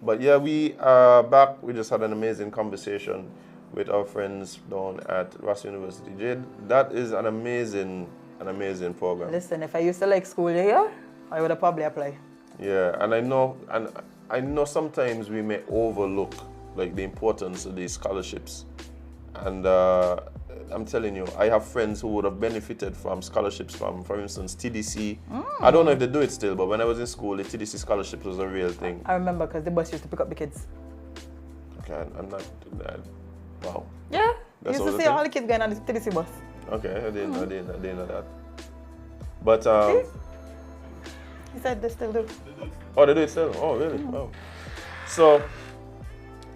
But yeah, we are back. We just had an amazing conversation with our friends down at Ross University. Jade, that is an amazing program. Listen, if I used to like school here, I would have probably applied. Yeah, and I know sometimes we may overlook like the importance of these scholarships, and I'm telling you, I have friends who would have benefited from scholarships from, for instance, TDC. I don't know if they do it still, but when I was in school, the TDC scholarship was a real thing. I remember because the bus used to pick up the kids. Okay, I'm not. Wow. Yeah, That's you used to see all the kids going on the TDC bus. Okay, I didn't know that. But See? He said they still do. Oh, they do it still? Oh, really? Wow. So,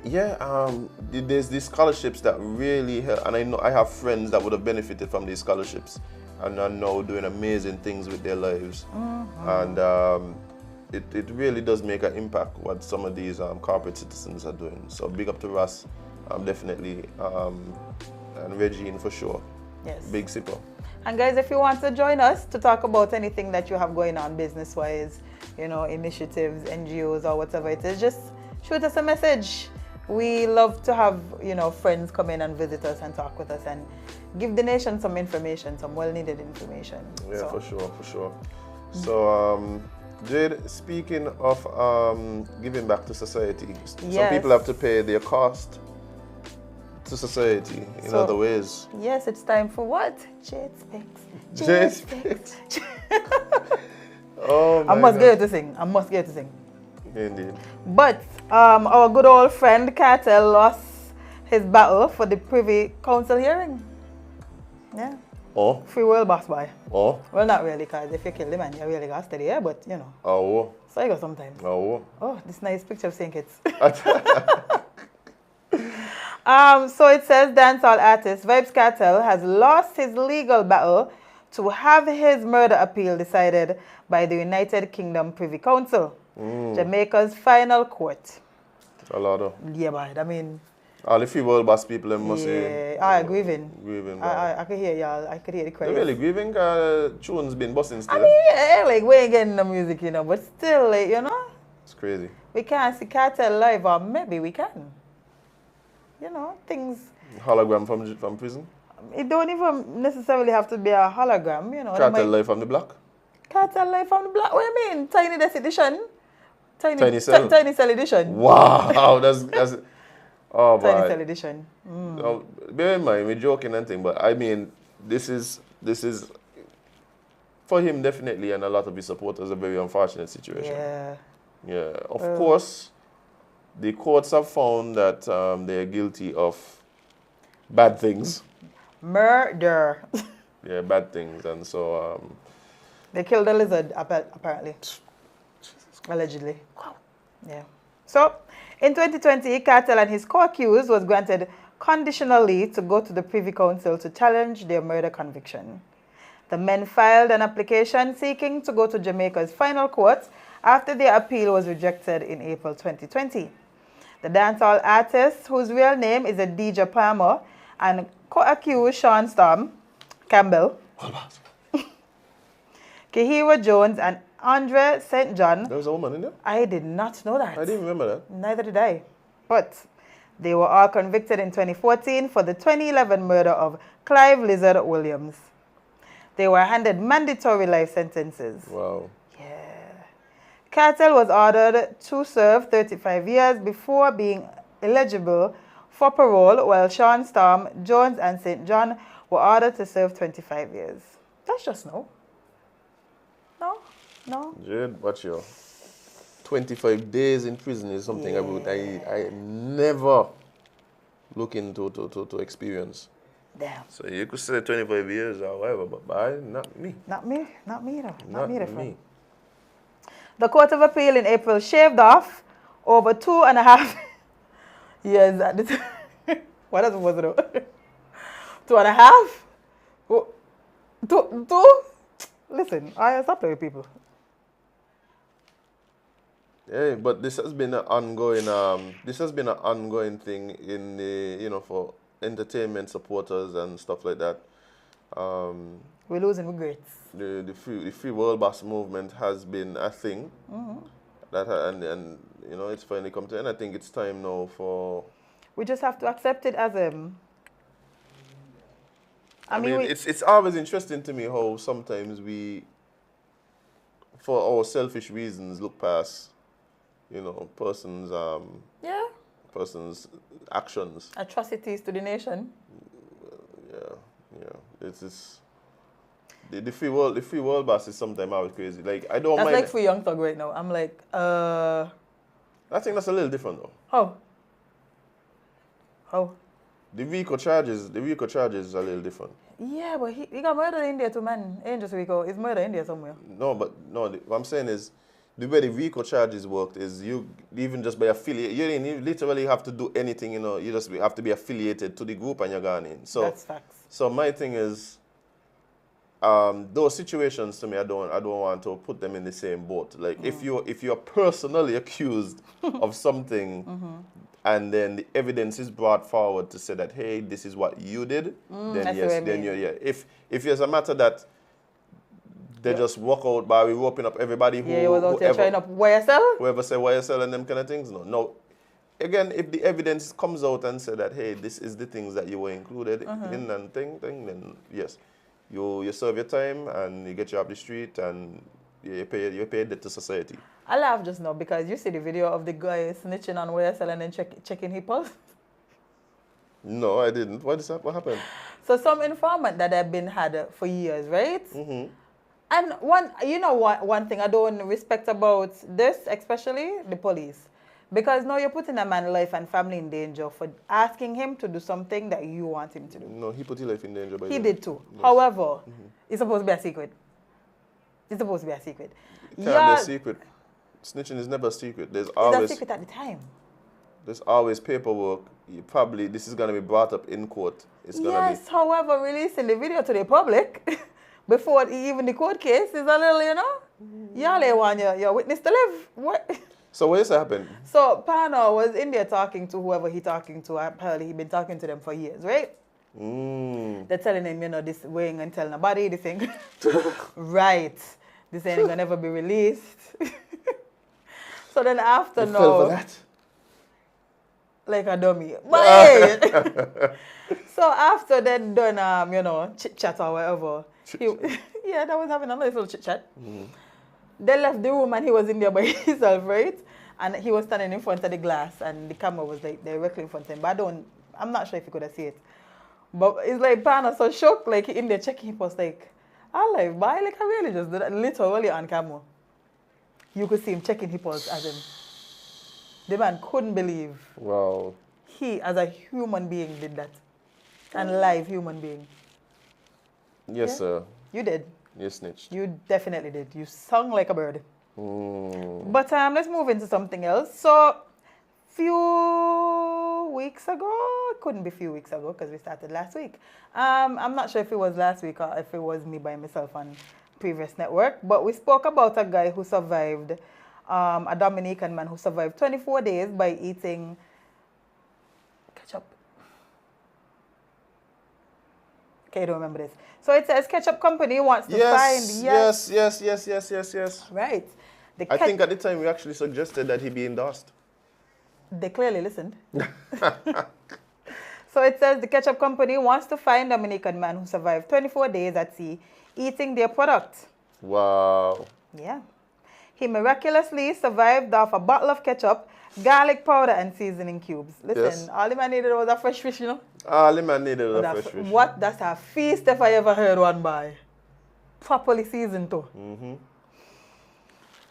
yeah, there's these scholarships that really help, and I know I have friends that would have benefited from these scholarships and are now doing amazing things with their lives. And it really does make an impact what some of these corporate citizens are doing. So big up to Russ, definitely, and Regine for sure. Yes. Big sipper. And guys, if you want to join us to talk about anything that you have going on business-wise, you know, initiatives, NGOs, or whatever it is, just shoot us a message. We love to have, you know, friends come in and visit us and talk with us and give the nation some information, some well-needed information. Yeah, So, for sure. So, Jade, speaking of giving back to society, some Yes. people have to pay their cost to society in other ways. yes, it's time for what? Jade Speaks. Jade Speaks. Oh my I must God. get you to sing. I must get you to sing. Indeed. But our good old friend Cartel lost his battle for the Privy Council hearing. Yeah. Oh, Free world boss boy. oh, Well, not really, because if you kill the man, you really got to stay there, but you know. oh, So I go sometimes. oh. Oh, this nice picture of St. Kitts. So it says dancehall artist Vibes Cartel has lost his legal battle to have his murder appeal decided by the United Kingdom Privy Council, Jamaica's final court. A lot of. Yeah, but I mean, All the free world boss people them must say. yeah, I grieving. Grieving. I could hear y'all. I could hear the They're credits. really grieving. Tunes been busting still. I mean, yeah, like we ain't getting the music, you know, but still, like, you know, It's crazy. we can't see Cartel live, or maybe we can. You know, things. Hologram from prison. It don't even necessarily have to be a hologram, you know. Cartel live from the block. Cartel live from the block. What do you mean? Tiny Desk edition? Tiny Cell. Tiny Cell edition. Wow, that's oh Tiny boy. Cell edition. No, bear in mind, we're joking and thing, but I mean, this is for him definitely, and a lot of his supporters, a very unfortunate situation. Yeah. Yeah. Of course, the courts have found that they are guilty of bad things. Murder. Yeah, bad things, and so They killed a lizard, apparently. Allegedly. Yeah. So, in 2020, Cartel and his co-accused was granted conditional leave to go to the Privy Council to challenge their murder conviction. The men filed an application seeking to go to Jamaica's final court after their appeal was rejected in April 2020. The dancehall artist, whose real name is Adija Palmer, and co-accused Sean Storm Campbell, Kihira Jones, and Andre St. John. there was a woman in there. I did not know that. I didn't remember that. Neither did I. But they were all convicted in 2014 for the 2011 murder of Clive Lizard Williams. They were handed mandatory life sentences. Wow. Yeah. Cartel was ordered to serve 35 years before being eligible for parole, while Sean Storm, Jones, and St. John were ordered to serve 25 years. That's just no. No? No? Jade, watch your 25 days in prison is something I never look into to experience. Damn. So you could say 25 years or whatever, but not me. Not me. Not me, though. Not me, me. friend. The Court of Appeal in April shaved off over 2.5 years at the time. What else was it? 2.5? Two? Listen, I stop playing with people. Yeah, but this has been an ongoing thing in the for entertainment supporters and stuff like that. Um, We're losing regrets. the free world boss movement has been a thing that and it's finally come to, and I think it's time now for. We just have to accept it as I mean, it's always interesting to me how sometimes we, for our selfish reasons, look past, yeah, person's actions. atrocities to the nation. Yeah. It's the free world boss is sometimes always crazy. Like I don't That's mind. like Free Young Thug right now. I'm like, I think that's a little different though. How? The RICO charges is a little different. Yeah, but he got murdered in India too, man. Ain't just Rico. It's murder in India somewhere. No, what I'm saying is, the way the RICO charges worked is you, even just by affiliate, you didn't literally have to do anything, you just have to be affiliated to the group and you're gone in. So That's facts. So my thing is, those situations to me, I don't want to put them in the same boat. Like if you're personally accused of something, and then the evidence is brought forward to say that, hey, this is what you did, then yes, then if it's a matter that they just walk out by roping up everybody who he was out there trying up YSL. whoever say YSL and them kind of things. No. Again, if the evidence comes out and say that, hey, this is the things that you were included in and thing, then yes, you serve your time and you get you off the street and you pay a debt to society. I laugh just now because you see the video of the guy snitching on YSL and then checking his pulse. No, I didn't. What happened? So some informant that have been had for years, right? And one thing I don't respect about this, especially the police, because now you're putting a man's life and family in danger for asking him to do something that you want him to do. No, he put his life in danger. He did too. Yes. However, it's supposed to be a secret. It's supposed to be a secret. It can't be a secret. Snitching is never a secret. It's a secret at the time. There's always paperwork. This is going to be brought up in court. Yes, however, releasing the video to the public before even the court case is a little, y'all want your witness to live. What? So what happened? So Pano was in there talking to whoever he talking to. Apparently he'd been talking to them for years, right? They're telling him, this weighing and telling nobody this thing. Right. This ain't gonna never be released. So then after fell for that? Like a dummy. But so after then done chit chat or whatever. That was having a nice little chit chat. They left the room and he was in there by himself, right? And he was standing in front of the glass and the camera was like directly in front of him. But I'm not sure if you could have seen it. But it's like Pana so shocked, like in there checking, he was like, I really just did that literally on camera. You could see him checking his pulse as him. The man couldn't believe. Wow. He, as a human being, did that. And live human being. Yes, sir. You did. You snitched. You definitely did. You sung like a bird. But let's move into something else. So, few weeks ago, it couldn't be few weeks ago because we started last week. I'm not sure if it was last week or if it was me by myself on previous network, but we spoke about a guy who survived, a Dominican man who survived 24 days by eating ketchup. Okay, I don't remember this. So it says ketchup company wants to find... Yes. Right. I think at the time we actually suggested that he be endorsed. They clearly listened. So it says the ketchup company wants to find a Dominican man who survived 24 days at sea eating their product. Wow. Yeah. He miraculously survived off a bottle of ketchup, garlic powder, and seasoning cubes. Listen, all the man needed was a fresh fish, All the man needed was a fresh fish. What? That's a feast if I ever heard one by. Properly seasoned too.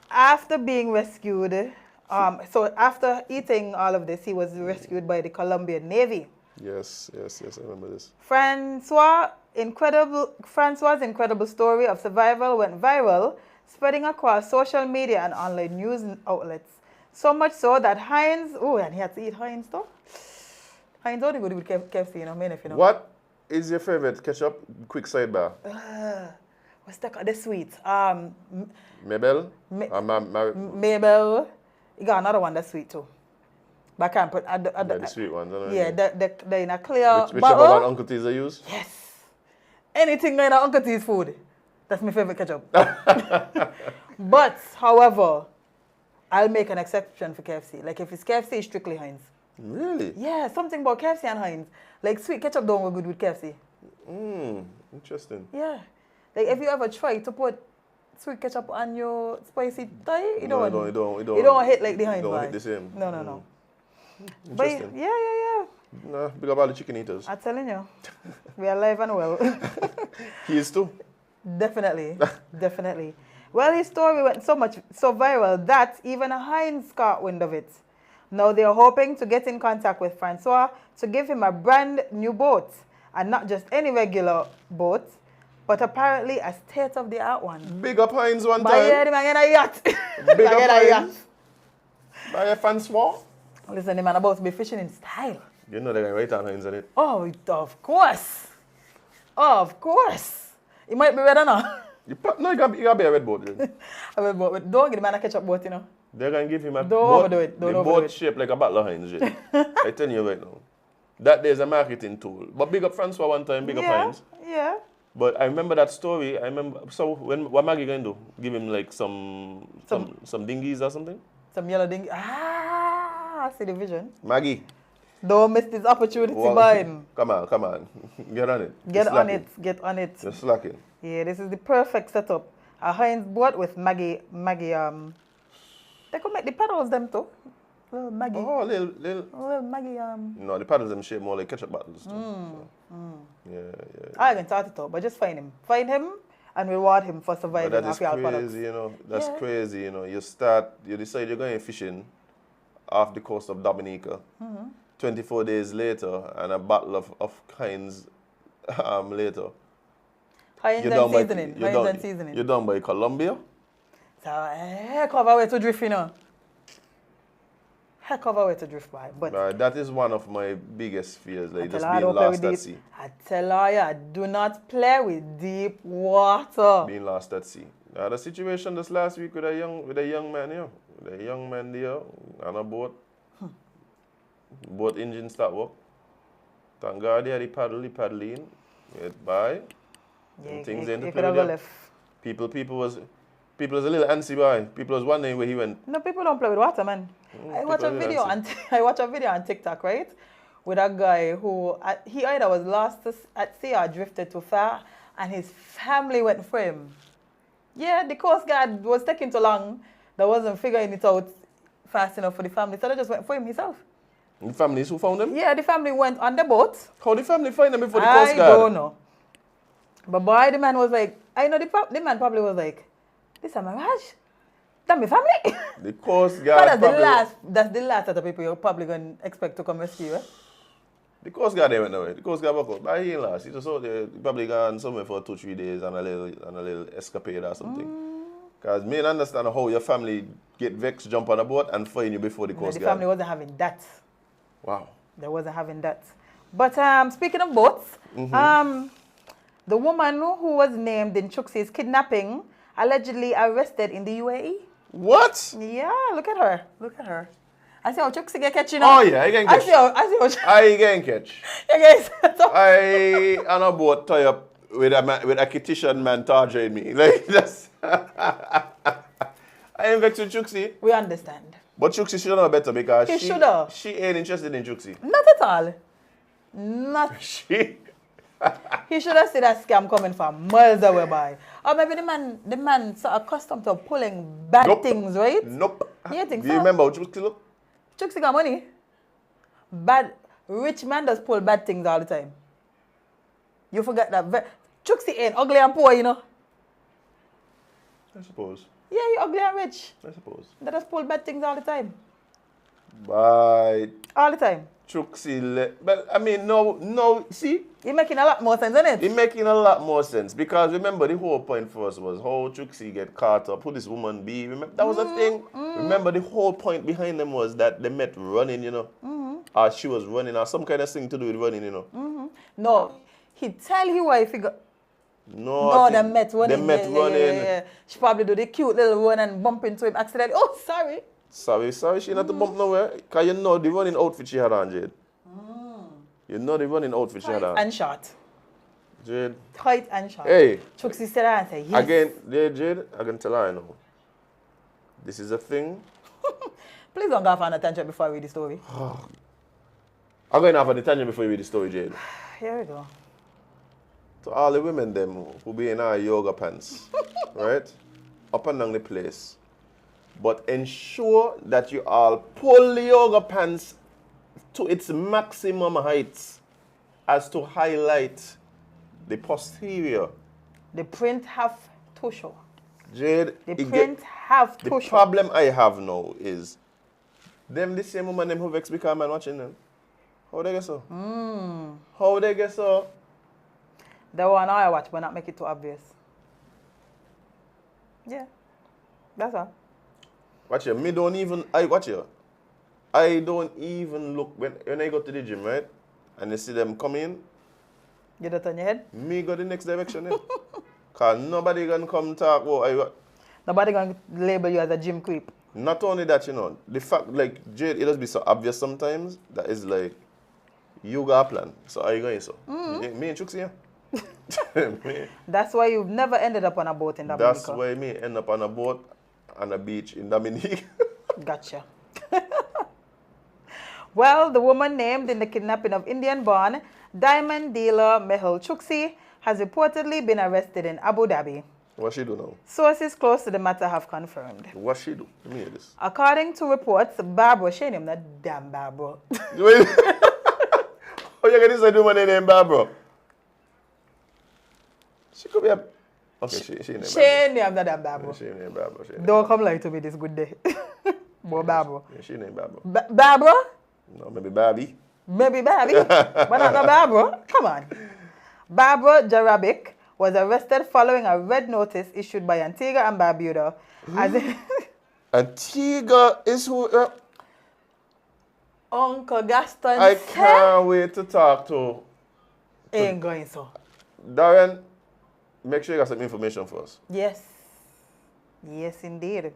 After being rescued, so after eating all of this, he was rescued by the Colombian Navy. Yes, I remember this. Francois' incredible story of survival went viral, spreading across social media and online news outlets. So much so that Heinz, and he had to eat Heinz too. Heinz only good with KFC, What is your favorite ketchup? Quick sidebar. What's the sweet? Mabel? Mabel. He got another one that's sweet too. But I can't put. Yeah, the sweet ones. I know Yeah, what they're in a clear Whichever bottle. one Uncle T's they use? Yes. Anything in Uncle T's food. That's my favorite ketchup. But, however, I'll make an exception for KFC. Like if it's KFC, it's strictly Heinz. Really? Yeah, something about KFC and Heinz. Like sweet ketchup don't go good with KFC. Interesting. Yeah. Like if you ever try to put sweet ketchup on your spicy Thai, you No, don't. it don't. It don't hit like the Heinz It don't vibe. hit the same. No. But Interesting. yeah. Nah, big up all the chicken eaters. I'm telling you, we are alive and well. He is too. Definitely. Well, his story went so viral that even Heinz caught wind of it. Now they are hoping to get in contact with Francois to give him a brand new boat, and not just any regular boat, but apparently a state-of-the-art one. Big up Heinz one Buy time. him again a yacht. Big up Heinz. Buy a Francois. Listen, the man about to be fishing in style. You know they're going to write on Heinz on it. Oh, of course. It might be red now. No, you gotta be a red boat. Then. Don't give the man a ketchup boat, you know. They're going to give him a Don't boat. overdo it. Don't the overdo boat it. shaped like a bottle of Heinz. Jade. I tell you right now. That there's a marketing tool. But big up Francois one time, big up Heinz. Yeah. But I remember that story. So what Maggie going to do? Give him like some dinghies or something? Some yellow ding. I see the vision. Maggie. Don't miss this opportunity, Well, Biden. Come on. Get on it. Get You're on slacking. it. Get on it. You're slacking. Yeah, this is the perfect setup. A Heinz board with Maggie. They could make the paddles them too. Little Maggie. Oh, little. Little Maggie. No, the paddles them shape more like ketchup bottles. Too. Yeah. I can start it up, but just find him. Find him and reward him for But surviving that is off your crazy, products. you know. That's Yeah. crazy, you know. You decide you're going fishing off the coast of Dominica. 24 days later, and a bottle of Heinz later. Heinz and seasoning. Heinz and seasoning. You're done by Colombia. So, heck of a way to drift, you know. Heck of a way to drift by. But That is one of my biggest fears, like just I being don't play lost with at deep. sea. I tell her, do not play with deep water. Being lost at sea. The situation this last week with a young man here. With a young man there on a boat. Boat engine start work. Thank God they had the paddling. Went by. And things you ain't could play have with go them. left. People was a little antsy boy. People was wondering where he went. No, people don't play with water, man. I watch a people video don't on TikTok, right? With a guy who he either was lost at sea or drifted too far, and his family went for him. Yeah, the Coast Guard was taking too long. They wasn't figuring it out fast enough for the family, so they just went for him himself. The families who found him? Yeah, the family went on the boat. How the family find them before the Coast Guard? I don't know. But boy, the man was like, I know the man probably was like, this is my marriage. That's my family. The Coast So Guard that's the last set of people you're probably going to expect to come rescue you. Eh? The Coast Guard they went away. The Coast Guard walk out. But he ain't lost. He just out there. He probably gone somewhere for 2-3 days on a little escapade or something. Because me understand how your family get vexed, jump on a boat and find you before the Coast The Guard. family wasn't having that. Wow. They wasn't having that. But speaking of boats, the woman who was named in Chuksi's kidnapping allegedly arrested in the UAE. What? Yeah, look at her. Look at her. I see how Chuksi get catch, you know. Oh yeah, I can catch. I see how I can catch. you guys. I on a boat tie up with a Kititian man torturing me. Like that's I ain't vexed with Chuksi. We understand. But Chuksi should know better because He shoulda. she ain't interested in Chuksi. Not at all. Not. He should have seen that scam coming from miles away by. Or maybe the man so accustomed to pulling bad things, right? Nope. You think Do so? you remember how Chuksi look? Chuksi got money. Rich man does pull bad things all the time. You forget that. Chuksi ain't ugly and poor, you know. I suppose. Yeah, you ugly and rich. I suppose. They just pull bad things all the time. But All the time. Chuksi, but I mean, no, see? You're making a lot more sense, isn't it? It's making a lot more sense because remember the whole point for us was how Chuksi get caught up, who this woman be. Remember, that was a thing. Remember the whole point behind them was that they met running, you know. Or she was running or some kind of thing to do with running, you know. No. He tell his wife he got. No, No, I they think met running. They met running. Yeah. She probably do the cute little run and bump into him accidentally. Oh, sorry. Sorry, she not to bump nowhere. Because you know the running outfit she had on, Jade. You know the running outfit she had on. And short. Jade. Tight and short. Hey. Chuxi said and say yes. Again, there, Jade, I can tell her I know. This is a thing. Please don't go off on a tangent before I read the story. I'm going off on the tangent before you read the story, Jade. Here we go. To all the women them who be in our yoga pants, right? Up and down the place. But ensure that you all pull the yoga pants to its maximum heights as to highlight the posterior. The print have to show. Jade, The print have to the show. problem I have now is them the same woman them who vex because man watching them. How they get so? How they get so? The one I watch but not make it too obvious. Yeah. That's all. Watch you, me don't even, watch you. I don't even look, when I go to the gym, right? And you see them come in, You don't turn your head? me go the next direction, yeah. Because nobody gonna come talk, Nobody going to label you as a gym creep. not only that, you know, the fact, like, Jade, it does be so obvious sometimes, that is like, you got a plan, so are you going so? Me and Chuxi, yeah. Me. That's why you've never ended up on a boat in Dominica. That's why me end up on a boat, on a beach in Dominique. Gotcha. Well, the woman named in the kidnapping of Indian-born diamond dealer Mehul Chuxi has reportedly been arrested in Abu Dhabi. What she do now? Sources close to the matter have confirmed. What she do? Let me hear this. According to reports, Barbara, she named that damn Barbara. Wait. Oh, you get this woman named Barbara? She could be a... Okay, she named She Barbara. named that damn Barbara. She named Barbara. She named Don't come lie to me this good day. Boy, Barbara. Yeah, she named Barbara. Barbara? No, maybe Barbie. Maybe Barbie, but not the Barbara. Come on. Barbara Jarabic was arrested following a red notice issued by Antigua and Barbuda. Antigua is who... Uncle Gaston I said, can't wait to talk to... ain't going so. Darren, make sure you got some information for us. Yes. Yes, indeed.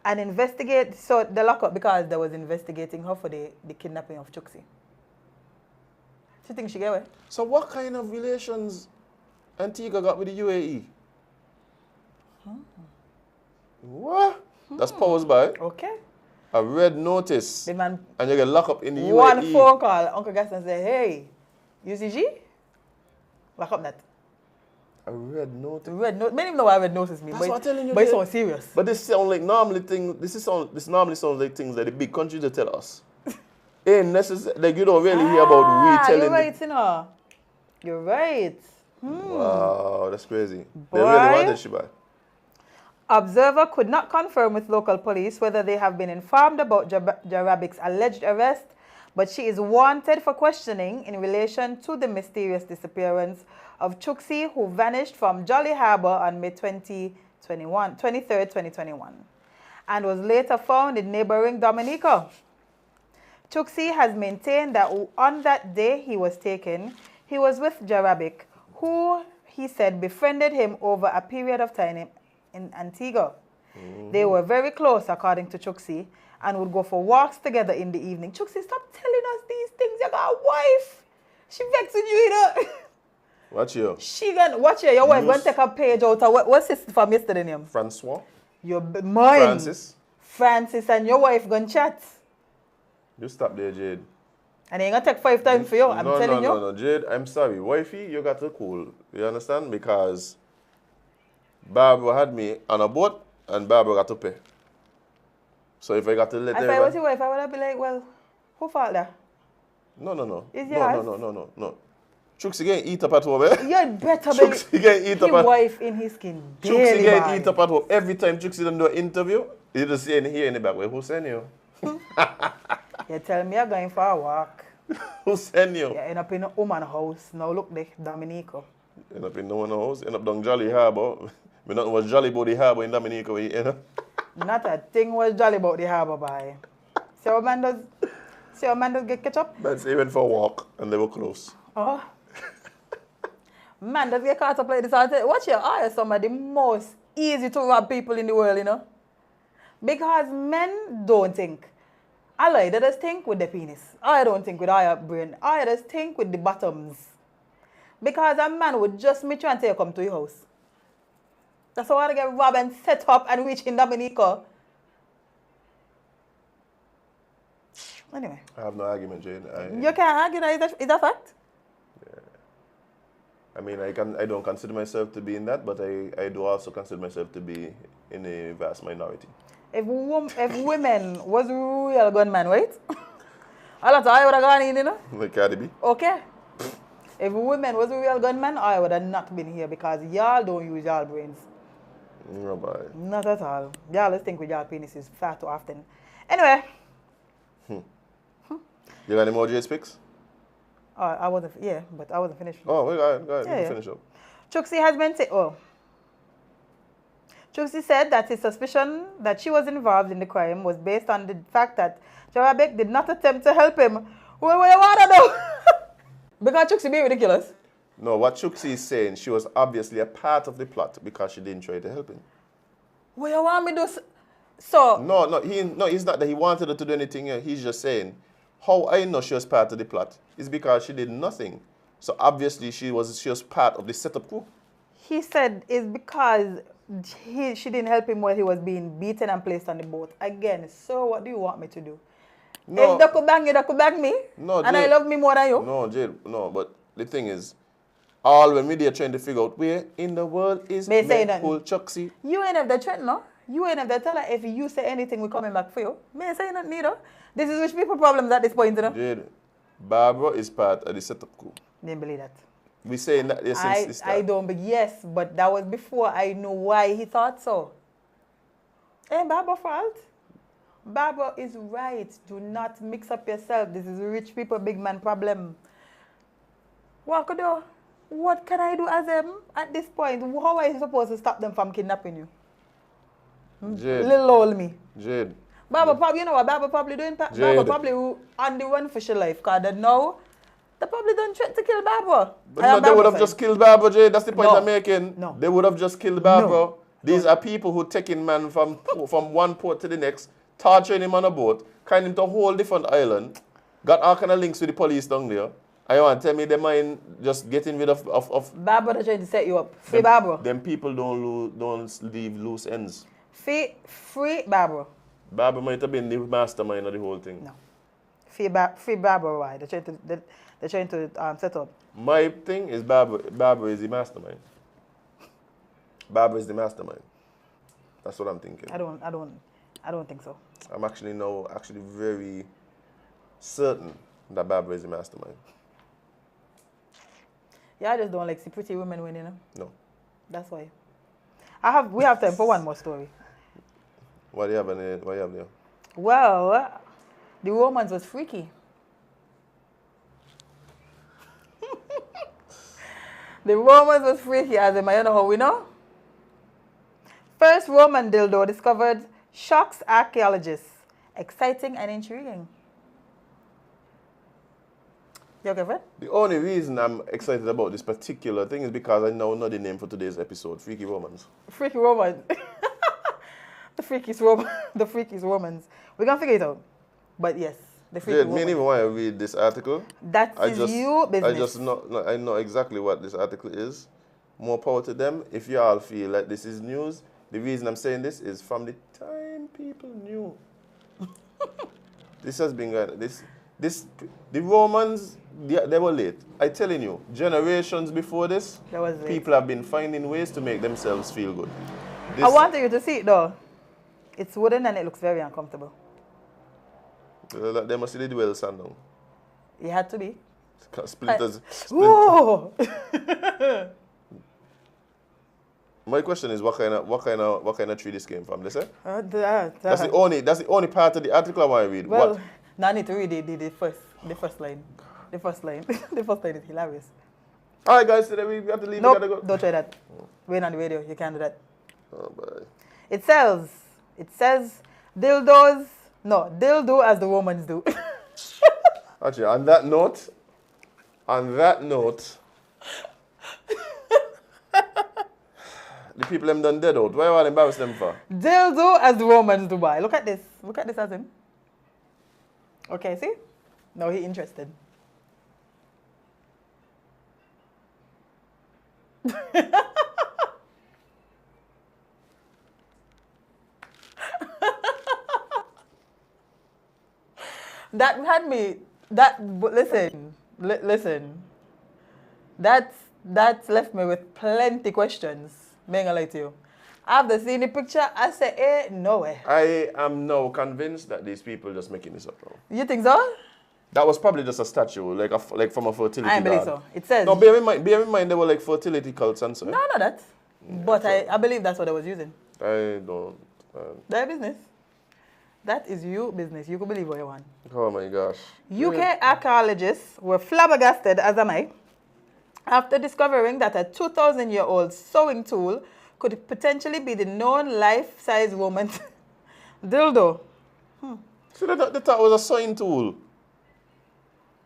And investigate, so the lockup, because they was investigating her for the kidnapping of Chuxi. She think she get away? So what kind of relations Antigua got with the UAE? What? That's posed by Okay. a red notice. The man, And you get locked up in the UAE. one phone call, Uncle Gaston said, hey, UCG? Lock up that. A red notice. Red note. Many know what red notice mean, That's what I'm telling you, but it's Jay. so serious. But this sound like normally thing. This normally sounds like things that the big countries they tell us. Ain't necessary. Like you don't really hear about we telling. You're right, you know. You're right. Wow, that's crazy. Boy. They really wanted Shiba. Observer could not confirm with local police whether they have been informed about Jarabic's alleged arrest, but she is wanted for questioning in relation to the mysterious disappearance of Chuxi, who vanished from Jolly Harbour on May 23rd, 2021, and was later found in neighboring Dominica. Chuxi has maintained that on that day he was taken, he was with Jarabic, who he said befriended him over a period of time in Antigua. They were very close, according to Chuxi, and would go for walks together in the evening. Chuxi, stop telling us these things. You got a wife. She vexed with you, you know. Watch you. She gonna watch your wife gonna take a page out of what's this from yesterday name? Francois. Your mine. Francis. Francis and your wife gonna chat. You stop there, Jade. And it ain't gonna take 5 times for you. I'm telling you. No, Jade, I'm sorry. Wifey, you got to cool. You understand? Because Barbara had me on a boat and Barbara got to pay. So if I got to let If I was your wife, I would have been like, well, who fault that? No. Is yours? No. Chuxi getting eat up at home, eh? You better be. Chuxi getting eat up His at wife in his skin. Chuxi Daily getting boy. eat up at home. Every time Chuxi done do an interview, you just see here in the back. Well, who send you? You tell me you're going for a walk. Who send you? You end up in a woman house. Now look there, Dominica. End up in no one house. End up down Jolly Harbour. Me not was jolly about the harbour in Dominica where you end up. Not a thing was jolly about the harbour, boy. See how man does get catch up? But they went for a walk and they were close. Oh. Man does get caught up like this. I'll tell you, watch your eyes, some of the most easy to rob people in the world, you know. Because men don't think. I lie, they just think with the penis. I don't think with our brain. I just think with the bottoms. Because a man would just meet you and say, come to your house. That's why I want to get robbed and set up and reach in Dominica. Anyway. I have no argument, Jade. You can't argue that. Is that fact? I mean, I don't consider myself to be in that, but I do also consider myself to be in a vast minority. If women was real gunman, right? A lot of I would have gone in, you know? Like Cardi B? Okay. If women was a real gunman, I would have not been here because y'all don't use y'all brains. No, bye. Not at all. Y'all just think with y'all penises far too often. Anyway. You got any more Jade speaks? I wasn't, yeah, but I wasn't finished. Oh, well, go ahead. Yeah, You yeah. can finish up. Chuxie has been Chuxie said that his suspicion that she was involved in the crime was based on the fact that Jarabek did not attempt to help him. What do you want to do? Because Chuxie being ridiculous. No, what Chuxie is saying, she was obviously a part of the plot because she didn't try to help him. What do you want me to do? So, No, it's not that he wanted her to do anything. He's just saying, how I know she was part of the plot is because she did nothing. So obviously she was part of the setup crew. he said it's because she didn't help him while he was being beaten and placed on the boat. Again, so what do you want me to do? No. If they could bang you, they could bang me. No, and I Jade. love me more than you. No, Jade, no, but the thing is, all when media trying to figure out where in the world is May say nothing. Medpool Chuxie. You ain't have the threat, no? You ain't have the tell her if you say anything, we're coming back for you. May say nothing either. This is rich people problems at this point, you know? Jade, Barbara is part of the setup crew. Didn't believe that. We saying that there since the start. I don't, but yes, but that was before I knew why he thought so. Ain't Barbara fault? Barbara is right. Do not mix up yourself. This is a rich people, big man problem. What could do? What can I do as at this point? How are you supposed to stop them from kidnapping you? Jade. Little old me. Jade. Barbara probably, you know what Barbara probably doing? Barbara probably on the run for her life. Because they know they probably don't try to kill Barbara. But no, they would have just killed Barbara, Jade. That's the point No. I'm making. No. They would have just killed Barbara. No. These are people who taking man from one port to the next, torturing him on a boat, carrying him to a whole different island, got all kind of links with the police down there. And you want to tell me they mind just getting rid of Barbara they're trying to set you up. Free Barbara. them people don't leave loose ends. Free Barbara. Barbara might have been the mastermind of the whole thing. No. Free Barbara, why? They're trying to set up. My thing is Barbara is the mastermind. Barbara is the mastermind. That's what I'm thinking. I don't think so. I'm actually very certain that Barbara is the mastermind. Yeah, I just don't like see pretty women winning. You know? No. That's why. We have time for one more story. What do you have there? Well, the romance was freaky. The romance was freaky, as in, you know how we know? First Roman dildo discovered shocks archaeologists. Exciting and intriguing. You okay, Fred? The only reason I'm excited about this particular thing is because I now know the name for today's episode, Freaky Romans. Freaky romance. The freakiest romance. We're going to figure it out. But yes, the freaky Jade, romance. me didn't even want to read this article. That is your business. I know exactly what this article is. More power to them. If you all feel like this is news, the reason I'm saying this is from the time people knew. This has been going. The Romans, they were late. I'm telling you, generations before this, That was late. people have been finding ways to make themselves feel good. I wanted you to see it though. It's wooden and it looks very uncomfortable. They must see the dual sand now. It had to be. Splinters. Whoa! My question is, what kind of tree this came from? They say? That's the Well, only part of the article I want to read. What? now I need to read the first line. The first line. The first line is hilarious. All right, guys, today we have to leave. Nope, We gotta go. don't try that. We're on the radio. You can't do that. Oh, bye. It says dildos. No, dildo as the Romans do. Actually, on that note, The people them done dead out. Why you want to embarrass them for? Dildo as the Romans do buy. Look at this. Look at this, Azem. Okay, see? Now he interested. That had me. But listen, listen. That's left me with plenty questions. Being a lie to you. After seeing the picture, I say, no way. I am now convinced that these people just making this up now. You think so? That was probably just a statue, like from a fertility I don't believe god. so. It says. No, bear in mind they were like fertility cults and so. No, not that. But I believe that's what I was using. I don't. Their business. That is your business. You can believe what you want. Oh my gosh. UK archaeologists were flabbergasted, as am I, after discovering that a 2,000-year-old sewing tool could potentially be the known life-size woman's dildo. So they thought it was a sewing tool.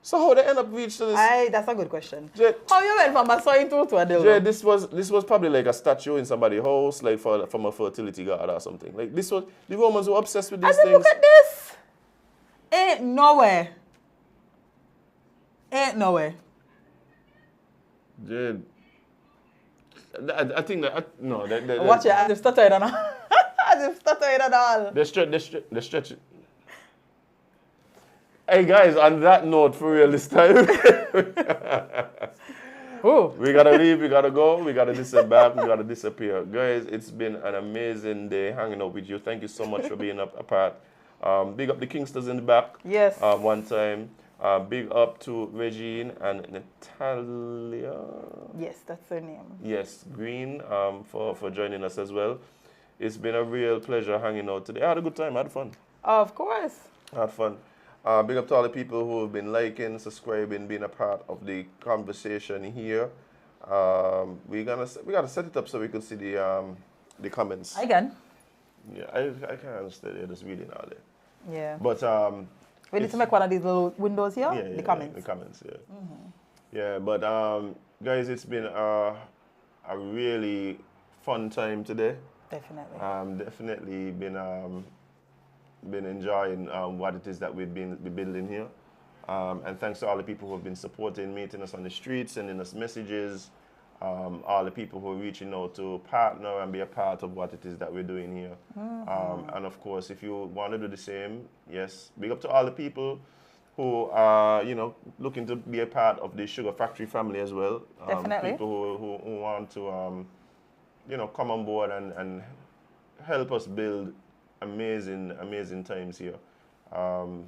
So how they end up reaching this? That's a good question. Jade, How you went from a sewing tool to a dildo? Jade, this was probably like a statue in somebody's house, like from a fertility god or something. Like this was the Romans were obsessed with these I said, things. look at this. Ain't nowhere. Ain't nowhere. Jade, I think that no. Watch it, as if stuttering and all. As if stuttering and all. They stretch it. Hey guys, on that note, for real this time. Ooh. We gotta leave, we gotta go, we gotta disembark, we gotta disappear. Guys, it's been an amazing day hanging out with you. Thank you so much for being a part. Big up the Kingsters in the back. Yes. One time. Big up to Regine and Natalia. Yes, that's her name. Yes, Green, for joining us as well. It's been a real pleasure hanging out today. I had a good time, I had fun. Of course. I had fun. Big up to all the people who have been liking, subscribing, being a part of the conversation here. We gotta set it up so we can see the comments. I can. Yeah, I can't stay there just reading all day. Yeah. But We need to make one of these little windows here. yeah, The comments. The comments, yeah. Yeah, but guys, it's been a really fun time today. Definitely. Definitely been enjoying what it is that we're building here. And thanks to all the people who have been supporting, meeting us on the streets, sending us messages, all the people who are reaching out to partner and be a part of what it is that we're doing here. And of course, if you want to do the same, yes, big up to all the people who are, looking to be a part of the Sugar Factory family as well. Definitely. People who want to, come on board and help us build amazing times here.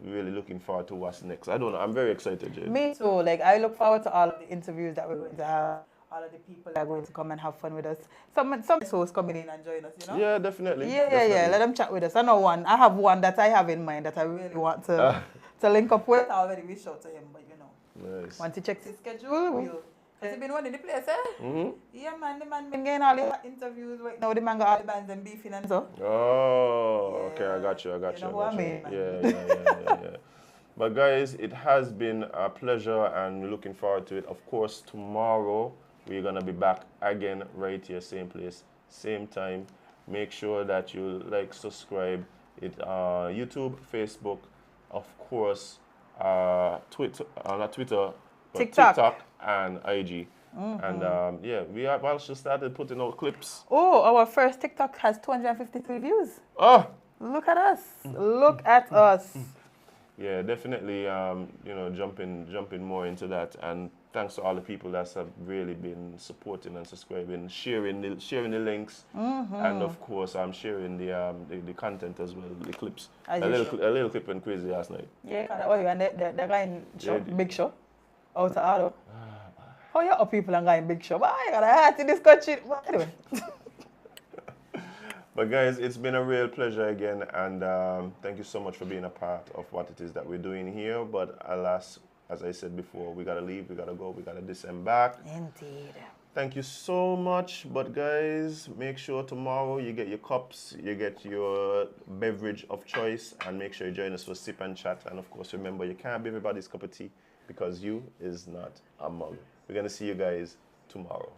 Really looking forward to what's next. I don't know. I'm very excited, Jade. Me too. Like, I look forward to all of the interviews that we're going to have. All of the people that are going to come and have fun with us. Some hosts coming in and join us, Yeah, definitely. Yeah. Definitely. Let them chat with us. I know one. I have one that I have in mind that I really want to link up with. I already reached out to him, but Nice. once he checks his schedule, has he been running the place, eh? Yeah, man. The man been getting all the interviews right now. The man got all the bands and beefing and so. Oh, okay. I got you. You know who I mean, man. Yeah. But guys, it has been a pleasure and we're looking forward to it. Of course, tomorrow we're going to be back again right here, same place, same time. Make sure that you like, subscribe. YouTube, Facebook, of course, Twitter, not Twitter, but TikTok and IG. And we have also started putting out clips. Oh, our first TikTok has 253 views. Oh! Look at us. Look at us. Yeah, definitely, jumping more into that. And thanks to all the people that have really been supporting and subscribing, sharing the links, and of course, I'm sharing the content as well, the clips. A little clip went crazy last night. Yeah, and the guy in show, Big Show, out of Ado. How you up people and guy in Big Show? But I got a heart in this country. But anyway. But guys, it's been a real pleasure again, and thank you so much for being a part of what it is that we're doing here. But alas, as I said before, we gotta leave, we gotta go, we gotta disembark. Indeed. Thank you so much. But guys, make sure tomorrow you get your cups, you get your beverage of choice, and make sure you join us for Sip and Chat. And of course, remember, you can't be everybody's cup of tea because you is not a mug. We're gonna see you guys tomorrow.